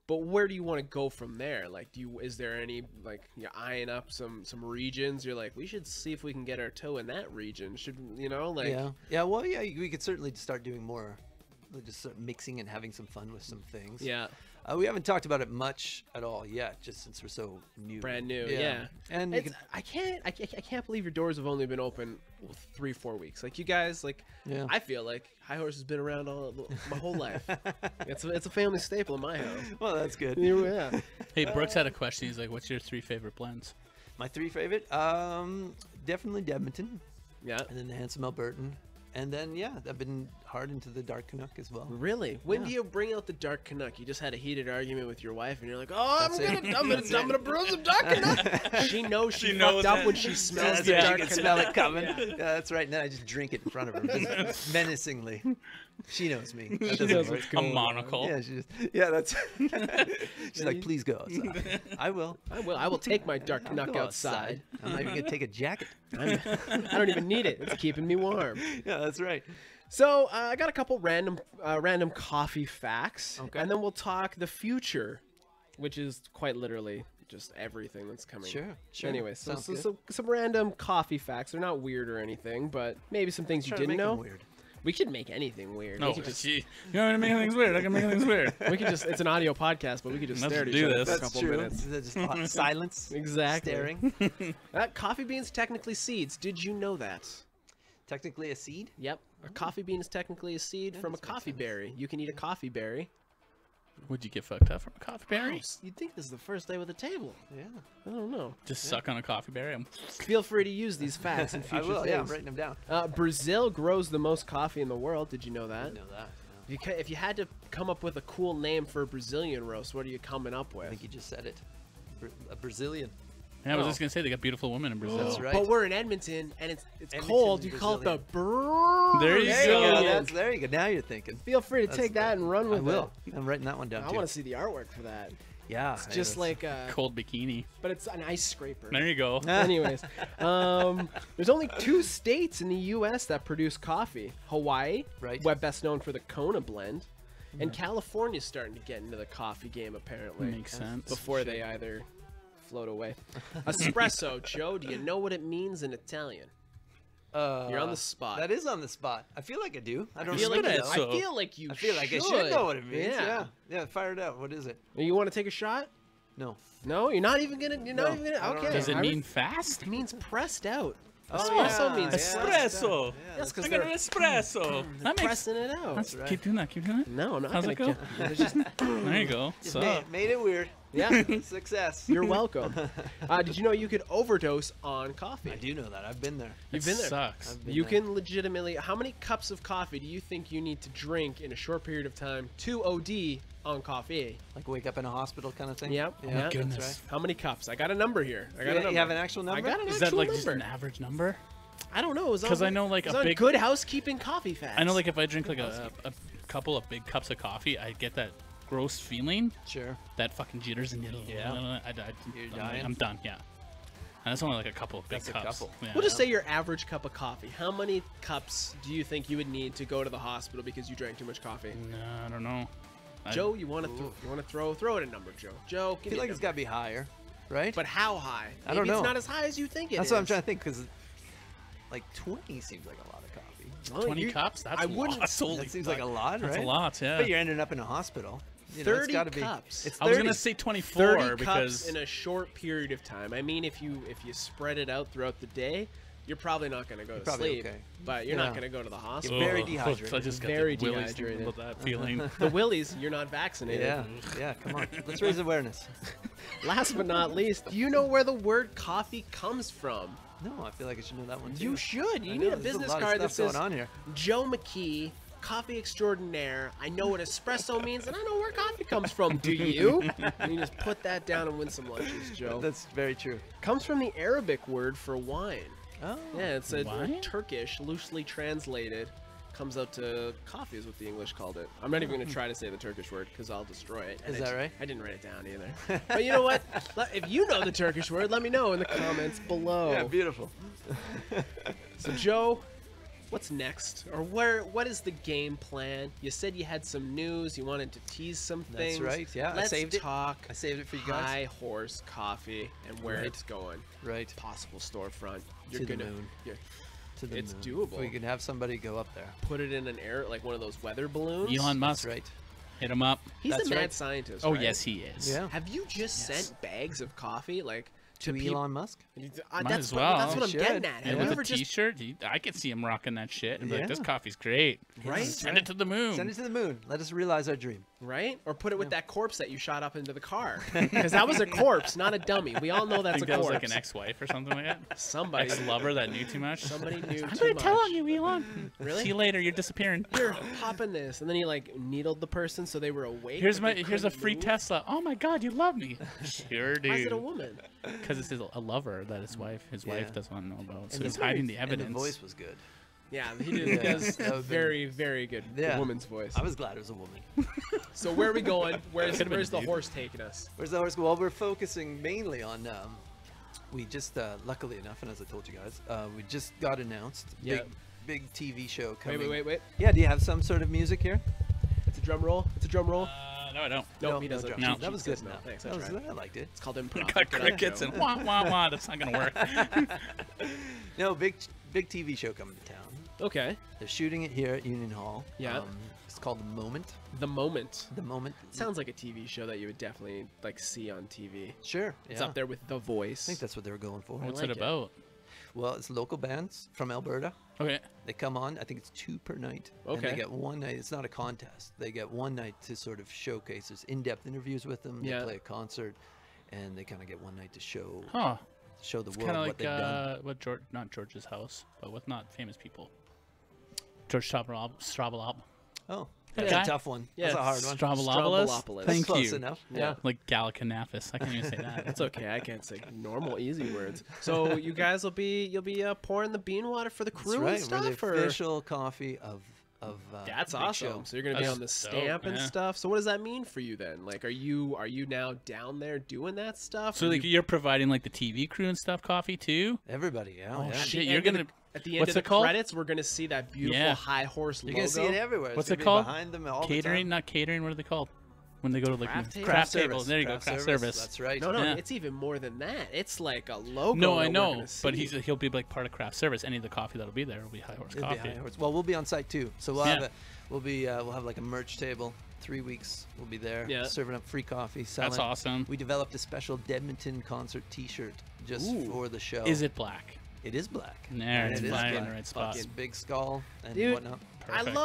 But where do you want to go from there? Like, is there any like you're eyeing up some regions? You're like, we should see if we can get our toe in that region. Should like? Yeah. Well, yeah. We could certainly start doing more. Just start mixing and having some fun with some things. Yeah. We haven't talked about it much at all yet, just since we're so new. Brand new. Yeah. And you It's, can, I can't believe your doors have only been open 3-4 weeks. Like you guys, like Yeah. I feel like High Horse has been around my whole life. It's a family staple in my house. well, that's good. Yeah. Hey, Brooks had a question. He's like, "What's your 3 favorite blends?" My 3 favorite, definitely Edmonton, Yeah. and then the handsome Albertan, and then I've been hard into the dark Canuck as well. Really? When Yeah. do you bring out the dark Canuck? You just had a heated argument with your wife, and you're like, "Oh, I'm That's it. gonna brew some dark Canuck." She knows she knows fucked up it. when she smells That's the right, dark you can Canuck. smell it coming. Yeah, that's right. And then I just drink it in front of her, just menacingly. She knows me. That doesn't knows work. what's A going on. monocle. Yeah, that's. She's like, please go outside. I will. I will take my dark I'll Canuck go outside. I'm not even gonna take a jacket. I don't even need it. It's keeping me warm. Yeah, that's right. So I got a couple random coffee facts, Okay. and then we'll talk the future, which is quite literally just everything that's coming. Sure. Anyway, so Sounds good. some random coffee facts. They're not weird or anything, but maybe some things you Try to didn't make 'em know. weird. We could make anything weird. No, we could just, gee, you know what I mean? Things weird. I can make things weird. it's an audio podcast, but we could just Let's stare at each do other this. for a That's couple true. minutes. Is that just hot silence? Exactly. Staring. Coffee beans technically seeds. Did you know that? Technically a seed. Yep. A coffee bean is technically a seed from a this makes coffee sense. berry. You can eat a coffee berry. Would you get fucked up from a coffee berry? Gross. You'd think this is the first day with a table. Yeah. I don't know. Just suck on a coffee berry. Feel free to use these facts in I future will. Yeah, I'm things. writing them down. Brazil grows the most coffee in the world. Did you know I that? didn't know that. No. If you had to come up with a cool name for a Brazilian roast, what are you coming up I with? think you just said it. A Brazilian. Yeah, I was Oh. just gonna say they got beautiful women in Brazil. That's right. But we're in Edmonton, and it's Edmonton, cold. You call it the Brazilian. There you There you go. go. There you go. Now you're thinking. Feel free to That's take that and run I with will. it. I'm writing that one down I too. want to see the artwork for that. Yeah. It's just like Cold bikini. but it's an ice scraper. There you go. Anyways, there's only 2 states in the U.S. that produce coffee: Hawaii, Right. web best known for the Kona blend, and California's starting to get into the coffee game apparently. Makes sense. Before they either float away. Espresso, Joe. Do you know what it means in Italian? You're on the spot. That is on the spot. I feel like I do. I don't I feel like remember you, though. Espresso. I feel like you. I feel like I should know what it means. Yeah. Yeah. Fire it out. What is it? You want to take a shot? No. No, you're not even gonna. You're not No, even gonna. I don't Okay. know. Does it I mean fast? It means pressed out. Oh, Espresso yeah, means yeah. Espresso. Yeah, Yes, because I got they're an espresso. That makes. pressing it out. Let's right. keep doing that. Keep doing it. No, I'm not How's gonna. it go? There's just There you go. Just So, made it weird. yeah. Success. You're welcome. Did you know you could overdose on coffee? I do know that. I've been there. You've it been there. Sucks. I've been You there. can legitimately. How many cups of coffee do you think you need to drink in a short period of time to OD on coffee? Like wake up in a hospital kind of thing. Yep. Yeah, Yeah. that's Goodness. right. How many cups? I got a number here. I got a You number. have an actual number? I got an Is actual that like number. just an average number? I don't know. It was on- 'Cause I know, like, it was a on big- Good Housekeeping coffee facts. I know, like, if I drink like a couple of big cups of coffee, I get that gross feeling, Sure. that fucking jitters and Yeah. I'm You're dying. I'm done. Yeah. And that's only like a couple of big That's a cups. couple. Yeah. We'll just say your average cup of coffee. How many cups do you think you would need to go to the hospital because you drank too much coffee? No, I don't know. Joe, you want to throw it a number, Joe. Joe, I give feel me like a it's number. got to be higher, right? But how high? I don't Maybe know. it's not as high as you think it is. That's what I'm trying to think, because like 20 seems like a lot of coffee. Well, 20 you- cups? That's I wouldn't- lots. Holy That seems fuck. like a lot, right? That's a lot, yeah. But you're ending up in a hospital. You know, 30 it's gotta be, cups. It's 30. I was gonna say 24 30 because cups in a short period of time. I mean, if you spread it out throughout the day, you're probably not going to go to probably sleep. okay. But you're Yeah. not going to go to the hospital. very Ugh, dehydrated. I just got Very the willies thinking dehydrated. about that feeling. The willies, you're not vaccinated. Yeah, yeah. Come on, let's raise awareness. Last but not least, do you know where the word coffee comes from? No, I feel like I should know that one too. You should. You I need know, a there's business lot of card that stuff says going on here. Joe McKee, coffee extraordinaire. I know what espresso means, and I know where coffee comes from. Do you? And you just put that down and win some lunches, Joe. That's very true. Comes from the Arabic word for wine. Oh, Yeah, it's a Wine? Turkish, loosely translated. Comes out to coffee is what the English called it. I'm not even going to try to say the Turkish word because I'll destroy it. And Is that right? I didn't write it down either. But you know what? If you know the Turkish word, let me know in the comments below. yeah, beautiful. So Joe, what's next? Or what is the game plan? You said you had some news. You wanted to tease some That's things. right, yeah, I Let's saved it. talk I saved it for you guys. High Horse Coffee and where Right. it's going. Right. Possible storefront. To the moon. You're, To the It's moon. doable. We can have somebody go up there. put it in an air, like one of those weather balloons. Elon That's Musk, right. hit him up. He's That's a mad right. scientist. Oh right? yes, he is. Yeah. Have you just Yes. sent bags of coffee like To peop- Elon Musk. Might that's as what, well. That's what I'm You getting should. at. Yeah. Have And you with ever a just T-shirt, I could see him rocking that shit and be like, "This Yeah. coffee's great." Right? Send it to the moon. Send it to the moon. Let us realize our dream. right? Or put it with that corpse that you shot up into the car because that was a corpse, not a dummy. We all know I that's think a that was corpse. like an ex-wife or something like that. Somebody, Ex-lover that knew too much. somebody knew I'm too gonna much. tell on you, Elon. Really? See you later. You're disappearing. Here, hop in this, and then he like needled the person so they were awake. Here's but they here's a couldn't free move. Tesla. Oh my God, you love me. Sure do. Why is it a woman? Because it's a lover that his wife Yeah. doesn't know about. So And he's the hiding the And evidence. the voice was good. Yeah, he did Yeah, because that would've been- very, very good Yeah. woman's voice. I was glad it was a woman. So where are we going? Where's Could've been a the dude. horse taking us? Where's the horse go? Well, we're focusing mainly on. We just, luckily enough, and as I told you guys, we just got announced. Yeah. Big TV show coming. Wait. Yeah, do you have some sort of music here? It's a drum roll. It's a drum roll. No, I don't. No, he doesn't. drum. No. That was Cheat says good. no. Thanks, I That was, tried. I liked it. It's called improv. Got Get on crickets the and show. wah wah wah. That's not gonna work. No, big TV show coming to town. Okay. They're shooting it here at Union Hall. Yeah. It's called The Moment. The Moment. The Moment. Sounds like a TV show that you would definitely like see on TV. Sure. It's yeah. up there with The Voice. I think that's what they were going for. What's like it it. about? Well, it's local bands from Alberta. Okay. They come on. I think it's 2 per night. And Okay. they get one night. It's not a contest. They get one night to sort of showcase. There's in-depth interviews with them. Yeah. They play a concert, and they kind of get one night to show Huh. the It's world kind of what like they've done. what George, not George's house, but with not famous people. George Strabelop. Oh, That that's guy? a tough one. Yeah, That's a hard one. Strabelopoulos. Strabelopoulos. Thank Close you. enough. Yeah. Like Gallicanafis. I can't even say that. It's okay. I can't say normal, easy words. So you guys will be pouring the bean water for the That's crew right. and stuff. We're the or? official coffee of That's Big awesome. Show. So you're gonna be That's on the dope, stamp and yeah. stuff. So what does that mean for you then? Like, are you now down there doing that stuff? So Are like you- you're providing like the TV crew and stuff coffee too? Everybody, yeah. Oh, yeah. at shit, the you're end of gonna- at the end what's of the it called? credits, we're gonna see that beautiful Yeah. high horse You're logo. gonna see it everywhere. What's It's it gonna called? be behind them all Catering, the time. not catering. What are they called? When they go to like Craft table? craft service. tables. There you go, craft service. That's right. No, Yeah. it's even more than that. It's like a logo. No, that I we're know, gonna but see. he'll be like part of craft service. Any of the coffee that'll be there will be High Horse It'll be coffee. High Horse. Well, we'll be on site too. So we'll Yeah. have we'll have like a merch table. 3 weeks we'll be there, Yeah. serving up free coffee. Selling. That's awesome. We developed a special Dedmonton concert T-shirt just Ooh. for the show. Is it black? It is black. There, And it's it is flying in black. the right spot. It's big skull and Dude, whatnot. Perfect.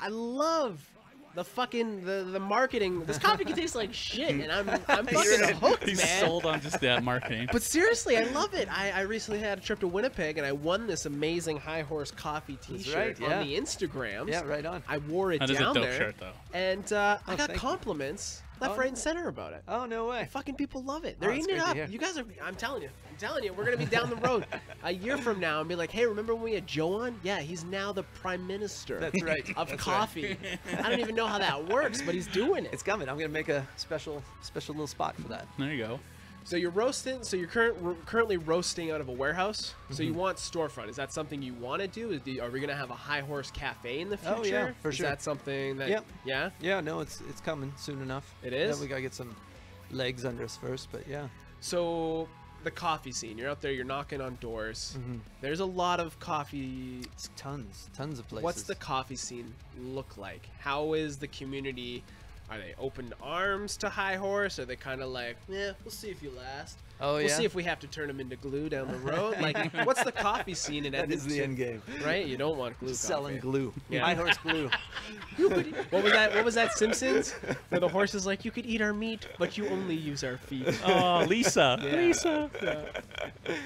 I love the fucking the marketing. This coffee can taste like shit, and I'm fucking hooked, He's man. sold on just that marketing. But seriously, I love it. I recently had a trip to Winnipeg, and I won this amazing High Horse coffee T-shirt right, yeah. on the Instagrams. Yeah, right on. I wore it That is a down dope there, shirt though. and I got thank you. compliments left, Oh, right, and center about it. Oh no way. Fucking people love it. They're Oh, that's eating it great to up. hear. You guys are. I'm telling you, we're gonna be down the road a year from now and be like, hey, remember when we had Joe on? Yeah, he's now the prime minister. That's right. Of That's coffee. I don't even know how that works, but he's doing it. It's coming. I'm gonna make a special little spot for that. There you go. So you're roasting. So you're currently roasting out of a warehouse. So you want storefront. Is that something you want to do? Are we gonna have a High Horse Cafe in the future? Oh, yeah, for sure. Is that something that? Yep. Yeah. Yeah, no, it's coming soon enough. It is? Yeah, we gotta get some legs under us first, but yeah. So the coffee scene. You're out there. You're knocking on doors. There's a lot of coffee. It's tons of places. What's the coffee scene look like? How is the community? Are they open arms to High Horse? Are they kind of like, yeah, we'll see if you last. Oh, We'll yeah? see if we have to turn them into glue down the road. Like, what's the coffee scene in That Edmonton? is the end game. Right? You don't want glue coffee. Selling glue. Yeah. High Horse glue. What was that? What was that? Simpsons? Where the horse is like, you could eat our meat, but you only use our feet. Oh, Lisa. Yeah. Lisa.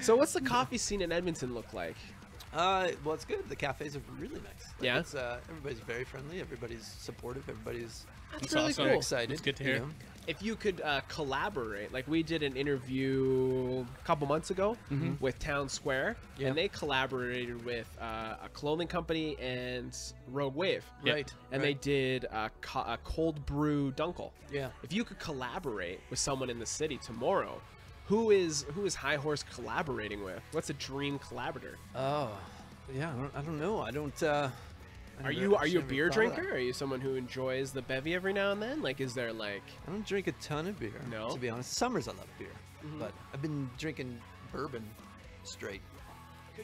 So what's the coffee scene in Edmonton look like? Well, it's good. The cafes are really nice. Like, Yeah? It's, everybody's very friendly. Everybody's supportive. Everybody's That's That's really awesome. cool. excited. It's good to you hear. know? If you could collaborate, like we did an interview a couple months ago with Town Square, Yeah. and they collaborated with a clothing company and Rogue Wave. Yeah. Right. And they did a cold brew dunkel. Yeah. If you could collaborate with someone in the city tomorrow, who is High Horse collaborating with? What's a dream collaborator? Oh, yeah. I don't know. I don't. Are you a beer drinker? Are you someone who enjoys the bevy every now and then? Like, is there like? I don't drink a ton of beer. No? To be honest, summers I love beer, but I've been drinking bourbon straight.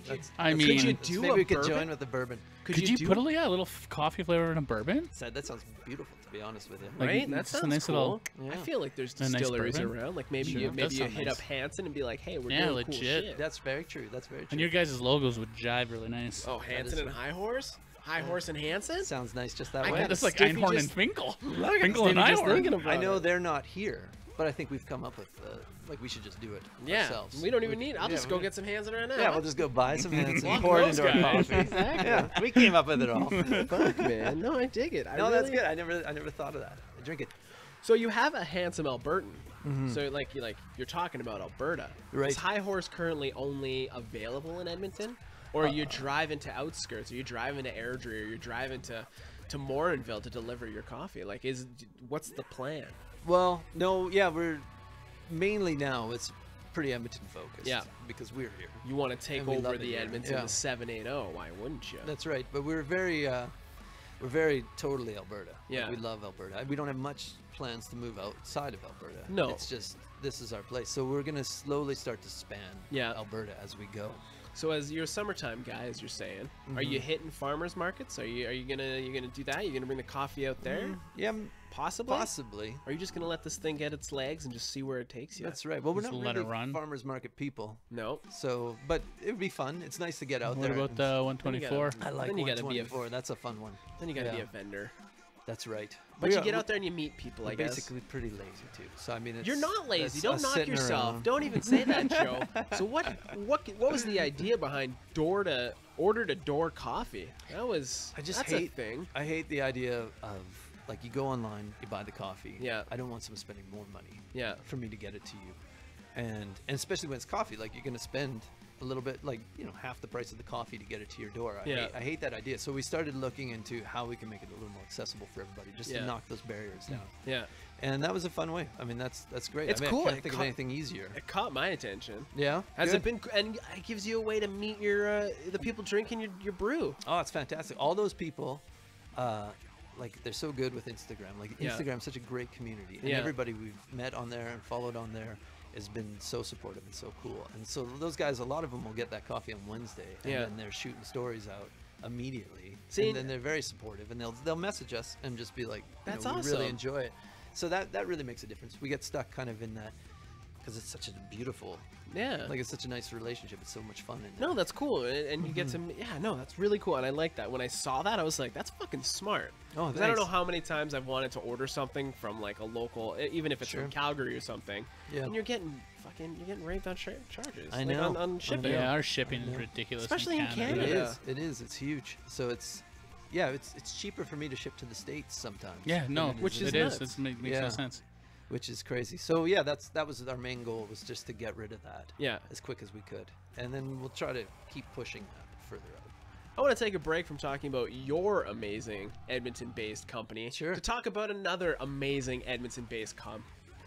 That's- I that's mean- Could you fun. do Maybe a we could bourbon? join with the bourbon. Could you put a little coffee flavor in a bourbon? That sounds beautiful, to be honest with you. Like, Right? That just a sounds nice cool. little- I Yeah. feel like there's A nice distilleries bourbon. around. Like maybe Sure. you Does sound hit nice. up Hanson and be like, hey, we're Yeah, doing cool legit. shit. That's very true. That's very true. And your guys' logos would jive really nice. Oh, Hanson and High Horse? High Horse and Hanson? Sounds nice just that I way. got That's like Stiffy Einhorn just- and Finkel. Look, Finkel and just thinking Einhorn. about I know it. they're not here, but I think we've come up with like we should just do it Yeah, ourselves. we don't even need. I'll yeah, just go get some Hanson right now. Yeah, we'll just go buy some hands and Walk pour it those into our guys. coffee. Exactly. Yeah, we came up with it all. Fuck, man. No, I dig it. No, that's good. I never thought of that. I drink it. So you have a handsome Albertan. So you're talking about Alberta. Right. Is High Horse currently only available in Edmonton, or are you driving to outskirts? Are you driving to Airdrie? Or you're driving to Morinville to deliver your coffee? Like, what's the plan? Well, no, yeah, we're mainly now it's pretty Edmonton focused. Yeah. because we're here. You want to take And we over love it the here. Edmonton Yeah. the 780? Why wouldn't you? That's right, but we're very totally Alberta. Like, Yeah. we love Alberta. We don't have much plans to move outside of Alberta. No. It's just this is our place. So we're gonna slowly start to span Yeah. Alberta as we go. So as you're a summertime guy, as you're saying, are you hitting farmers markets? Are you gonna do that? You gonna bring the coffee out there? Yeah, Possibly. possibly. Or are you just gonna let this thing get its legs and just see where it takes you? That's right. Well, we're Just not let it really run. farmers market people. No. So, but it would be fun. It's nice to get out What there. about and- the 124? I like Then you gotta be a 124. That's a fun one. Then you gotta be Yeah. a vendor. That's right. But We you are- get out there and you meet people, I we're guess. basically pretty lazy too. So I mean, it's, You're not lazy. that's Don't us knock sitting yourself. around. Don't even say that, Joe. So what was the idea behind order to door coffee? That's a thing. I hate the idea of like you go online, you buy the coffee. Yeah. I don't want someone spending more money. Yeah. For me to get it to you, and especially when it's coffee, like you're gonna spend a little bit, like half the price of the coffee to get it to your door. I hate that idea. So we started looking into how we can make it a little more accessible for everybody, just Yeah. to knock those barriers down. Yeah. And that was a fun way. I mean, that's great. It's I mean, cool. I can't It think of ca- anything easier. It caught my attention. Yeah. Has good. it been? And it gives you a way to meet the people drinking your brew. Oh, it's fantastic. All those people, like they're so good with Instagram. Like Yeah. Instagram's such a great community, and Yeah. everybody we've met on there and followed on there has been so supportive and so cool. And so those guys, a lot of them will get that coffee on Wednesday, and Yeah. then they're shooting stories out immediately. See, and then they're very supportive, and they'll message us and just be like, That's we awesome. really enjoy it. So that really makes a difference. We get stuck kind of in that because it's such a beautiful, Yeah. like it's such a nice relationship. It's so much fun. And No, that's cool, and you get to no, that's really cool, and I like that. When I saw that, I was like, that's fucking smart. Oh, 'Cause I don't know thanks. how many times I've wanted to order something from like a local, even if it's Sure. from Calgary or something, Yeah. and you're getting raved on charges. I like, know. on shipping. Yeah, our shipping I is know. ridiculous. Especially in It Canada. is. It is. It's huge. So it's cheaper for me to ship to the States sometimes. Yeah, no, than it Which is it is. nuts. It makes Yeah. no sense. which is crazy. So yeah, that was our main goal, was just to get rid of that Yeah. as quick as we could, and then we'll try to keep pushing that further out. I want to take a break from talking about your amazing Edmonton-based company Sure. to talk about another amazing Edmonton-based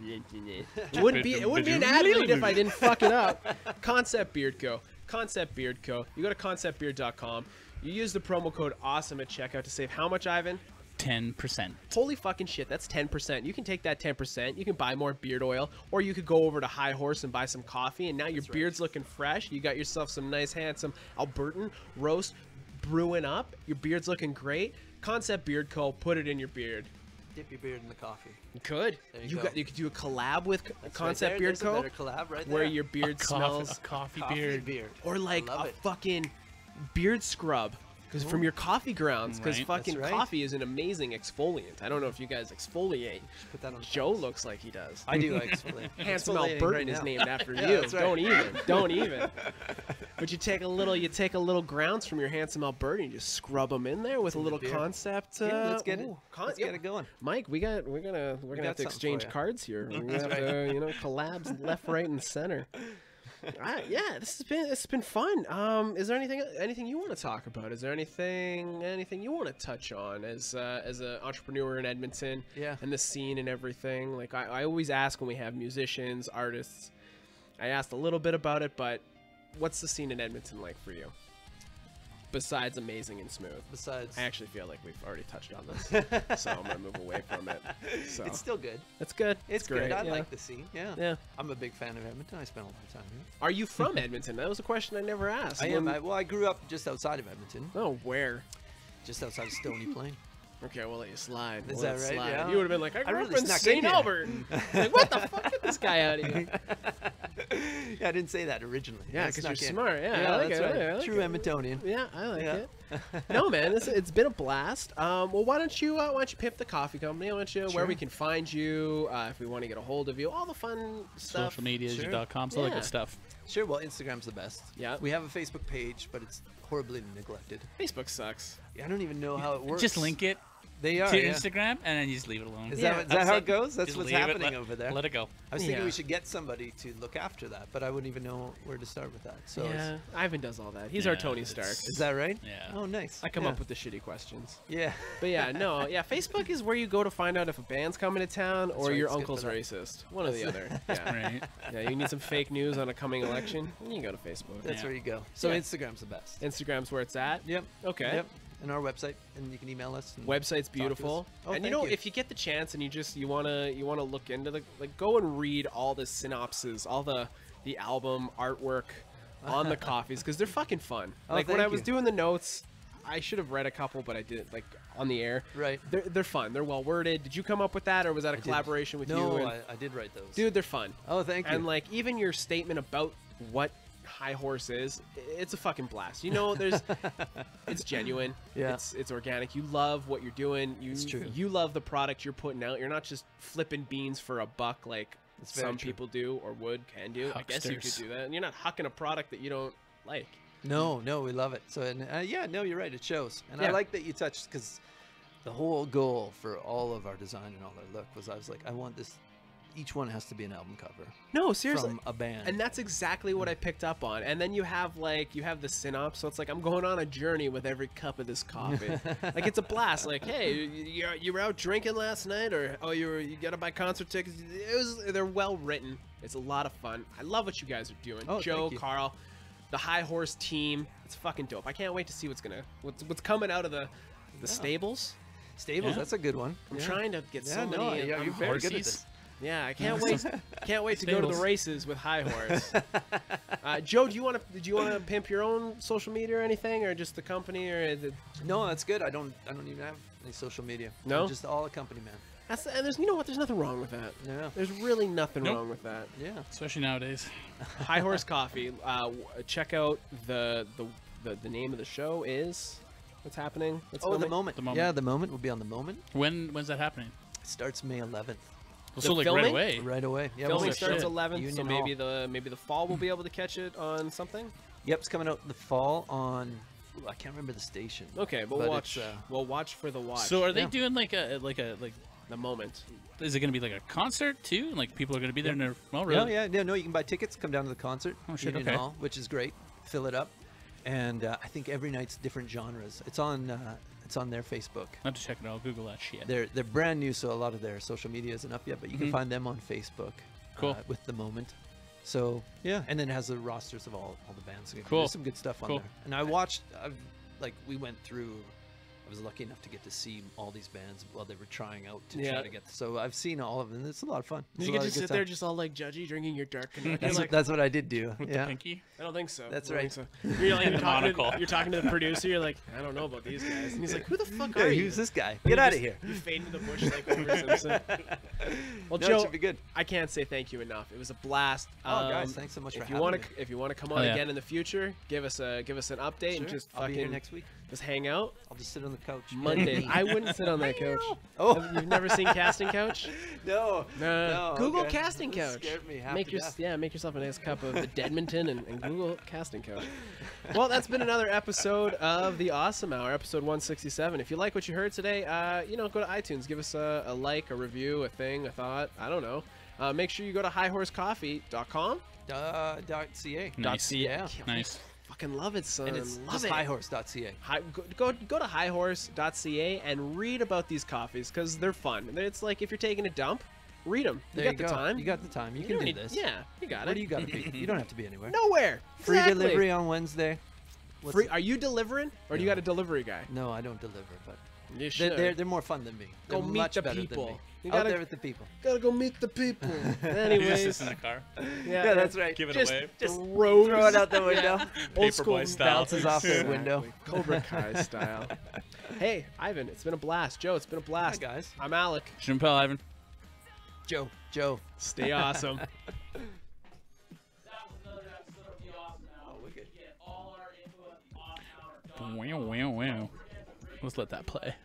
It wouldn't be an ad read if I didn't fuck it up. Concept Beard Co. Concept Beard Co. You go to conceptbeard.com. You use the promo code AWESOME at checkout to save how much, Ivan? 10%. Holy fucking shit, that's 10%. You can take that 10%, you can buy more beard oil, or you could go over to High Horse and buy some coffee, and now your beard's looking fresh. You got yourself some nice, handsome Albertan roast brewing up. Your beard's looking great. Concept Beard Co. Put it in your beard. Dip your beard in the coffee. You could. There you go. You could do a collab with Concept right Beard There's Co. a better collab right where there. your beard smells, A coffee Coffee beard. or like I love a it. fucking beard scrub. Because from your coffee grounds, because Right, fucking that's right. coffee is an amazing exfoliant. I don't know if you guys exfoliate. Put that on. Joe looks like he does. I do. I exfoliate. Handsome Exfoliating Albertan right is now. named after Yeah, you. that's right. Don't even. But you take a little grounds from your Handsome Albertan, and just scrub them in there with a in the little beard. concept. Yeah, let's get it. ooh, Let's get it going. Mike, we're gonna have to something for exchange ya. cards here. We're gonna have to, collabs left, right, and center. Yeah, it's been fun. Is there anything you want to talk about? Is there anything you want to touch on as an entrepreneur in Edmonton? Yeah. And the scene and everything. Like I always ask when we have musicians, artists. I asked a little bit about it, but what's the scene in Edmonton like for you? Besides amazing and smooth. Besides, I actually feel like we've already touched on this, so I'm gonna move away from it. So it's still good. it's good. It's great. good. I yeah. like the scene. Yeah. Yeah. I'm a big fan of Edmonton. I spent a lot of time here. Are you from Edmonton? That was a question I never asked. I am. When- Well, I grew up just outside of Edmonton, Oh, where? just outside of Stony Plain. Okay, we'll let you slide. Is We'll that let it right? slide. Yeah. You would have been like, I grew really up in snuck in St. here. Albert. Like, what the fuck? Get this guy out of here. Yeah, I didn't say that originally. Yeah, I because snuck you're in. smart. Yeah, Yeah, I like that's it. right. I like True it. Edmontonian. Yeah, I like Yeah. it. No, man, it's been a blast. Well, why don't you pimp the coffee company? Why don't you where Sure. we can find you if we want to get a hold of you? All the fun stuff. Social medias, Sure. .com, all that Yeah. good stuff. Sure. Well, Instagram's the best. Yeah. We have a Facebook page, but it's horribly neglected. Facebook sucks. I don't even know how it works. Just link it They are. to yeah. Instagram, and then you just leave it alone. Is Yeah, that That's how it. it goes? That's Just what's leave it, happening over there. Let it go. I was thinking Yeah. we should get somebody to look after that, but I wouldn't even know where to start with that. So Yeah, Ivan does all that. He's our Yeah, Tony it's- Stark. is that right? Yeah. Oh, nice. I come Yeah. up with the shitty questions. Yeah. But yeah, no, yeah. Facebook is where you go to find out if a band's coming to town or right, your it's good uncle's for that. racist. One or the other. Yeah. Right. Yeah, you need some fake news on a coming election. You go to Facebook. That's Yeah. where you go. So Yeah. Instagram's the best. Instagram's where it's at. Yep. Okay. Yep. And our website, and you can email us. And Website's beautiful. Oh, and thank you know, you. if you get the chance and you wanna look into go and read all the synopses, all the album artwork on the coffees because they're fucking fun. Oh, Like when thank I was you. doing the notes, I should have read a couple, but I didn't on the air. Right. They're fun. They're well worded. Did you come up with that, or was that a I did. collaboration with you? No, and- I did write those. Dude, they're fun. Oh, thank you. And like even your statement about what High Horse is, it's a fucking blast. You know, it's genuine. Yeah. It's organic. You love what you're doing. It's true. You love the product you're putting out. You're not just flipping beans for a buck like That's very some true. people do or can do. I guess you could Hucksters. do that. And you're not hucking a product that you don't like. No, we love it. So, and yeah, no, you're right. It shows. And Yeah. I like that you touched, because the whole goal for all of our design and all our look was, I was like, I want this. Each one has to be an album cover No, seriously. from a band. And that's exactly what I picked up on. And then you have the synopsis, so it's like I'm going on a journey with every cup of this coffee. Like it's a blast. Like, hey, you were out drinking last night, or you gotta buy concert tickets. They're well written. It's a lot of fun. I love what you guys are doing. Oh, Joe, thank you. Carl, the High Horse team. It's fucking dope. I can't wait to see what's coming out of the stables. Stables, Yeah. that's a good one. I'm Yeah. trying to get Yeah, so no, many. yeah, you're very good at horsies. this. Yeah, I can't wait. Can't wait to go to the Stables. races with High Horse. Joe, do you want to pimp your own social media or anything, or just the company, or is it, No, that's good. I don't even have any social media. No? I'm just all a company man. and there's there's nothing wrong with that. Yeah. There's really nothing Nope. wrong with that. Yeah. Especially nowadays. High Horse Coffee. Check out the name of the show is what's happening. What's Oh, the filming? moment. The Moment. Yeah, the moment will be on the moment. When's that happening? It starts May 11th. So like filming? right away. Right away. Yeah, Filming Holy starts shit. 11th, Union so Hall. maybe the fall we'll be able to catch it on something. Yep, it's coming out in the fall on. Ooh, I can't remember the station. Okay, but But watch. it's, We'll watch for the watch. So are they Yeah. doing like the moment. is it gonna be like a concert too? And like people are gonna be there and they're Yeah, really? yeah, no, you can buy tickets, come down to the concert, Oh, shit, Union okay. Hall, which is great. Fill it up, and I think every night's different genres. It's on It's on their Facebook. I have to check it out. I'll Google that shit. They're brand new, so a lot of their social media isn't up yet, but you can find them on Facebook. Cool. With The Moment. So yeah, and then it has the rosters of all the bands. Cool. There's some good stuff on there. And I watched. We went through. I was lucky enough to get to see all these bands while they were trying out to try to get. So I've seen all of them. It's a lot of fun. You can just sit there, just all like judgy, drinking your dark. That's what I did do. With yeah. the pinky? I don't think so. That's I right. don't think so. You're like you're talking to the producer. You're like, I don't know about these guys, and he's like, Who the fuck are you? Who's this guy? Get out of here. You fade into the bush like Homer Simpson. Well, No, Joe, it should be good. I can't say thank you enough. It was a blast. Guys, thanks so much for if you having me. If you want to come on again in the future, give us an update and just I'll be here fucking next week. just hang out. I'll just sit on the couch. Monday. I wouldn't sit on that couch. Oh. You've never seen Casting Couch? No. No. Google okay. Casting That Couch. scared me half Make to death. make yourself a nice cup of the Dedmonton and Google Casting Couch. Well, that's been another episode of the Awesome Hour, episode 167. If you like what you heard today, go to iTunes, give us a like, a review, a thing, a thought. I don't know. Make sure you go to highhorsecoffee.com. .ca. Nice. Yeah. Nice. Fucking love it, son. And it's love just it. highhorse.ca. Go to highhorse.ca and read about these coffees because they're fun. It's like if you're taking a dump, read them. You got the time. You got the time. You You can don't do need- this. Yeah, you got Where it. do you got to be? You don't have to be anywhere. Nowhere. Free Exactly. delivery on Wednesday. What's Free? it? Are you delivering, or do you No. got a delivery guy? No, I don't deliver, but You they're more fun than me. Go They're meet much the better people. Than me. You Out gotta- there with the people. Gotta go meet the people. He just Anyways, sits in the car. Yeah, that's right. Give it just away. throws, Throw it out the window. Old school Paperboy style. Bounces off the window. Cobra Kai style. Hey, Ivan, it's been a blast. Joe, it's been a Hi, blast. guys. I'm Alec. Chappelle, Ivan. Joe. Stay awesome. That was another episode of the Awesome Hour. Oh, wicked. Get all our info at the Awesome Hour. Wow, wow, wow. Let's let that play.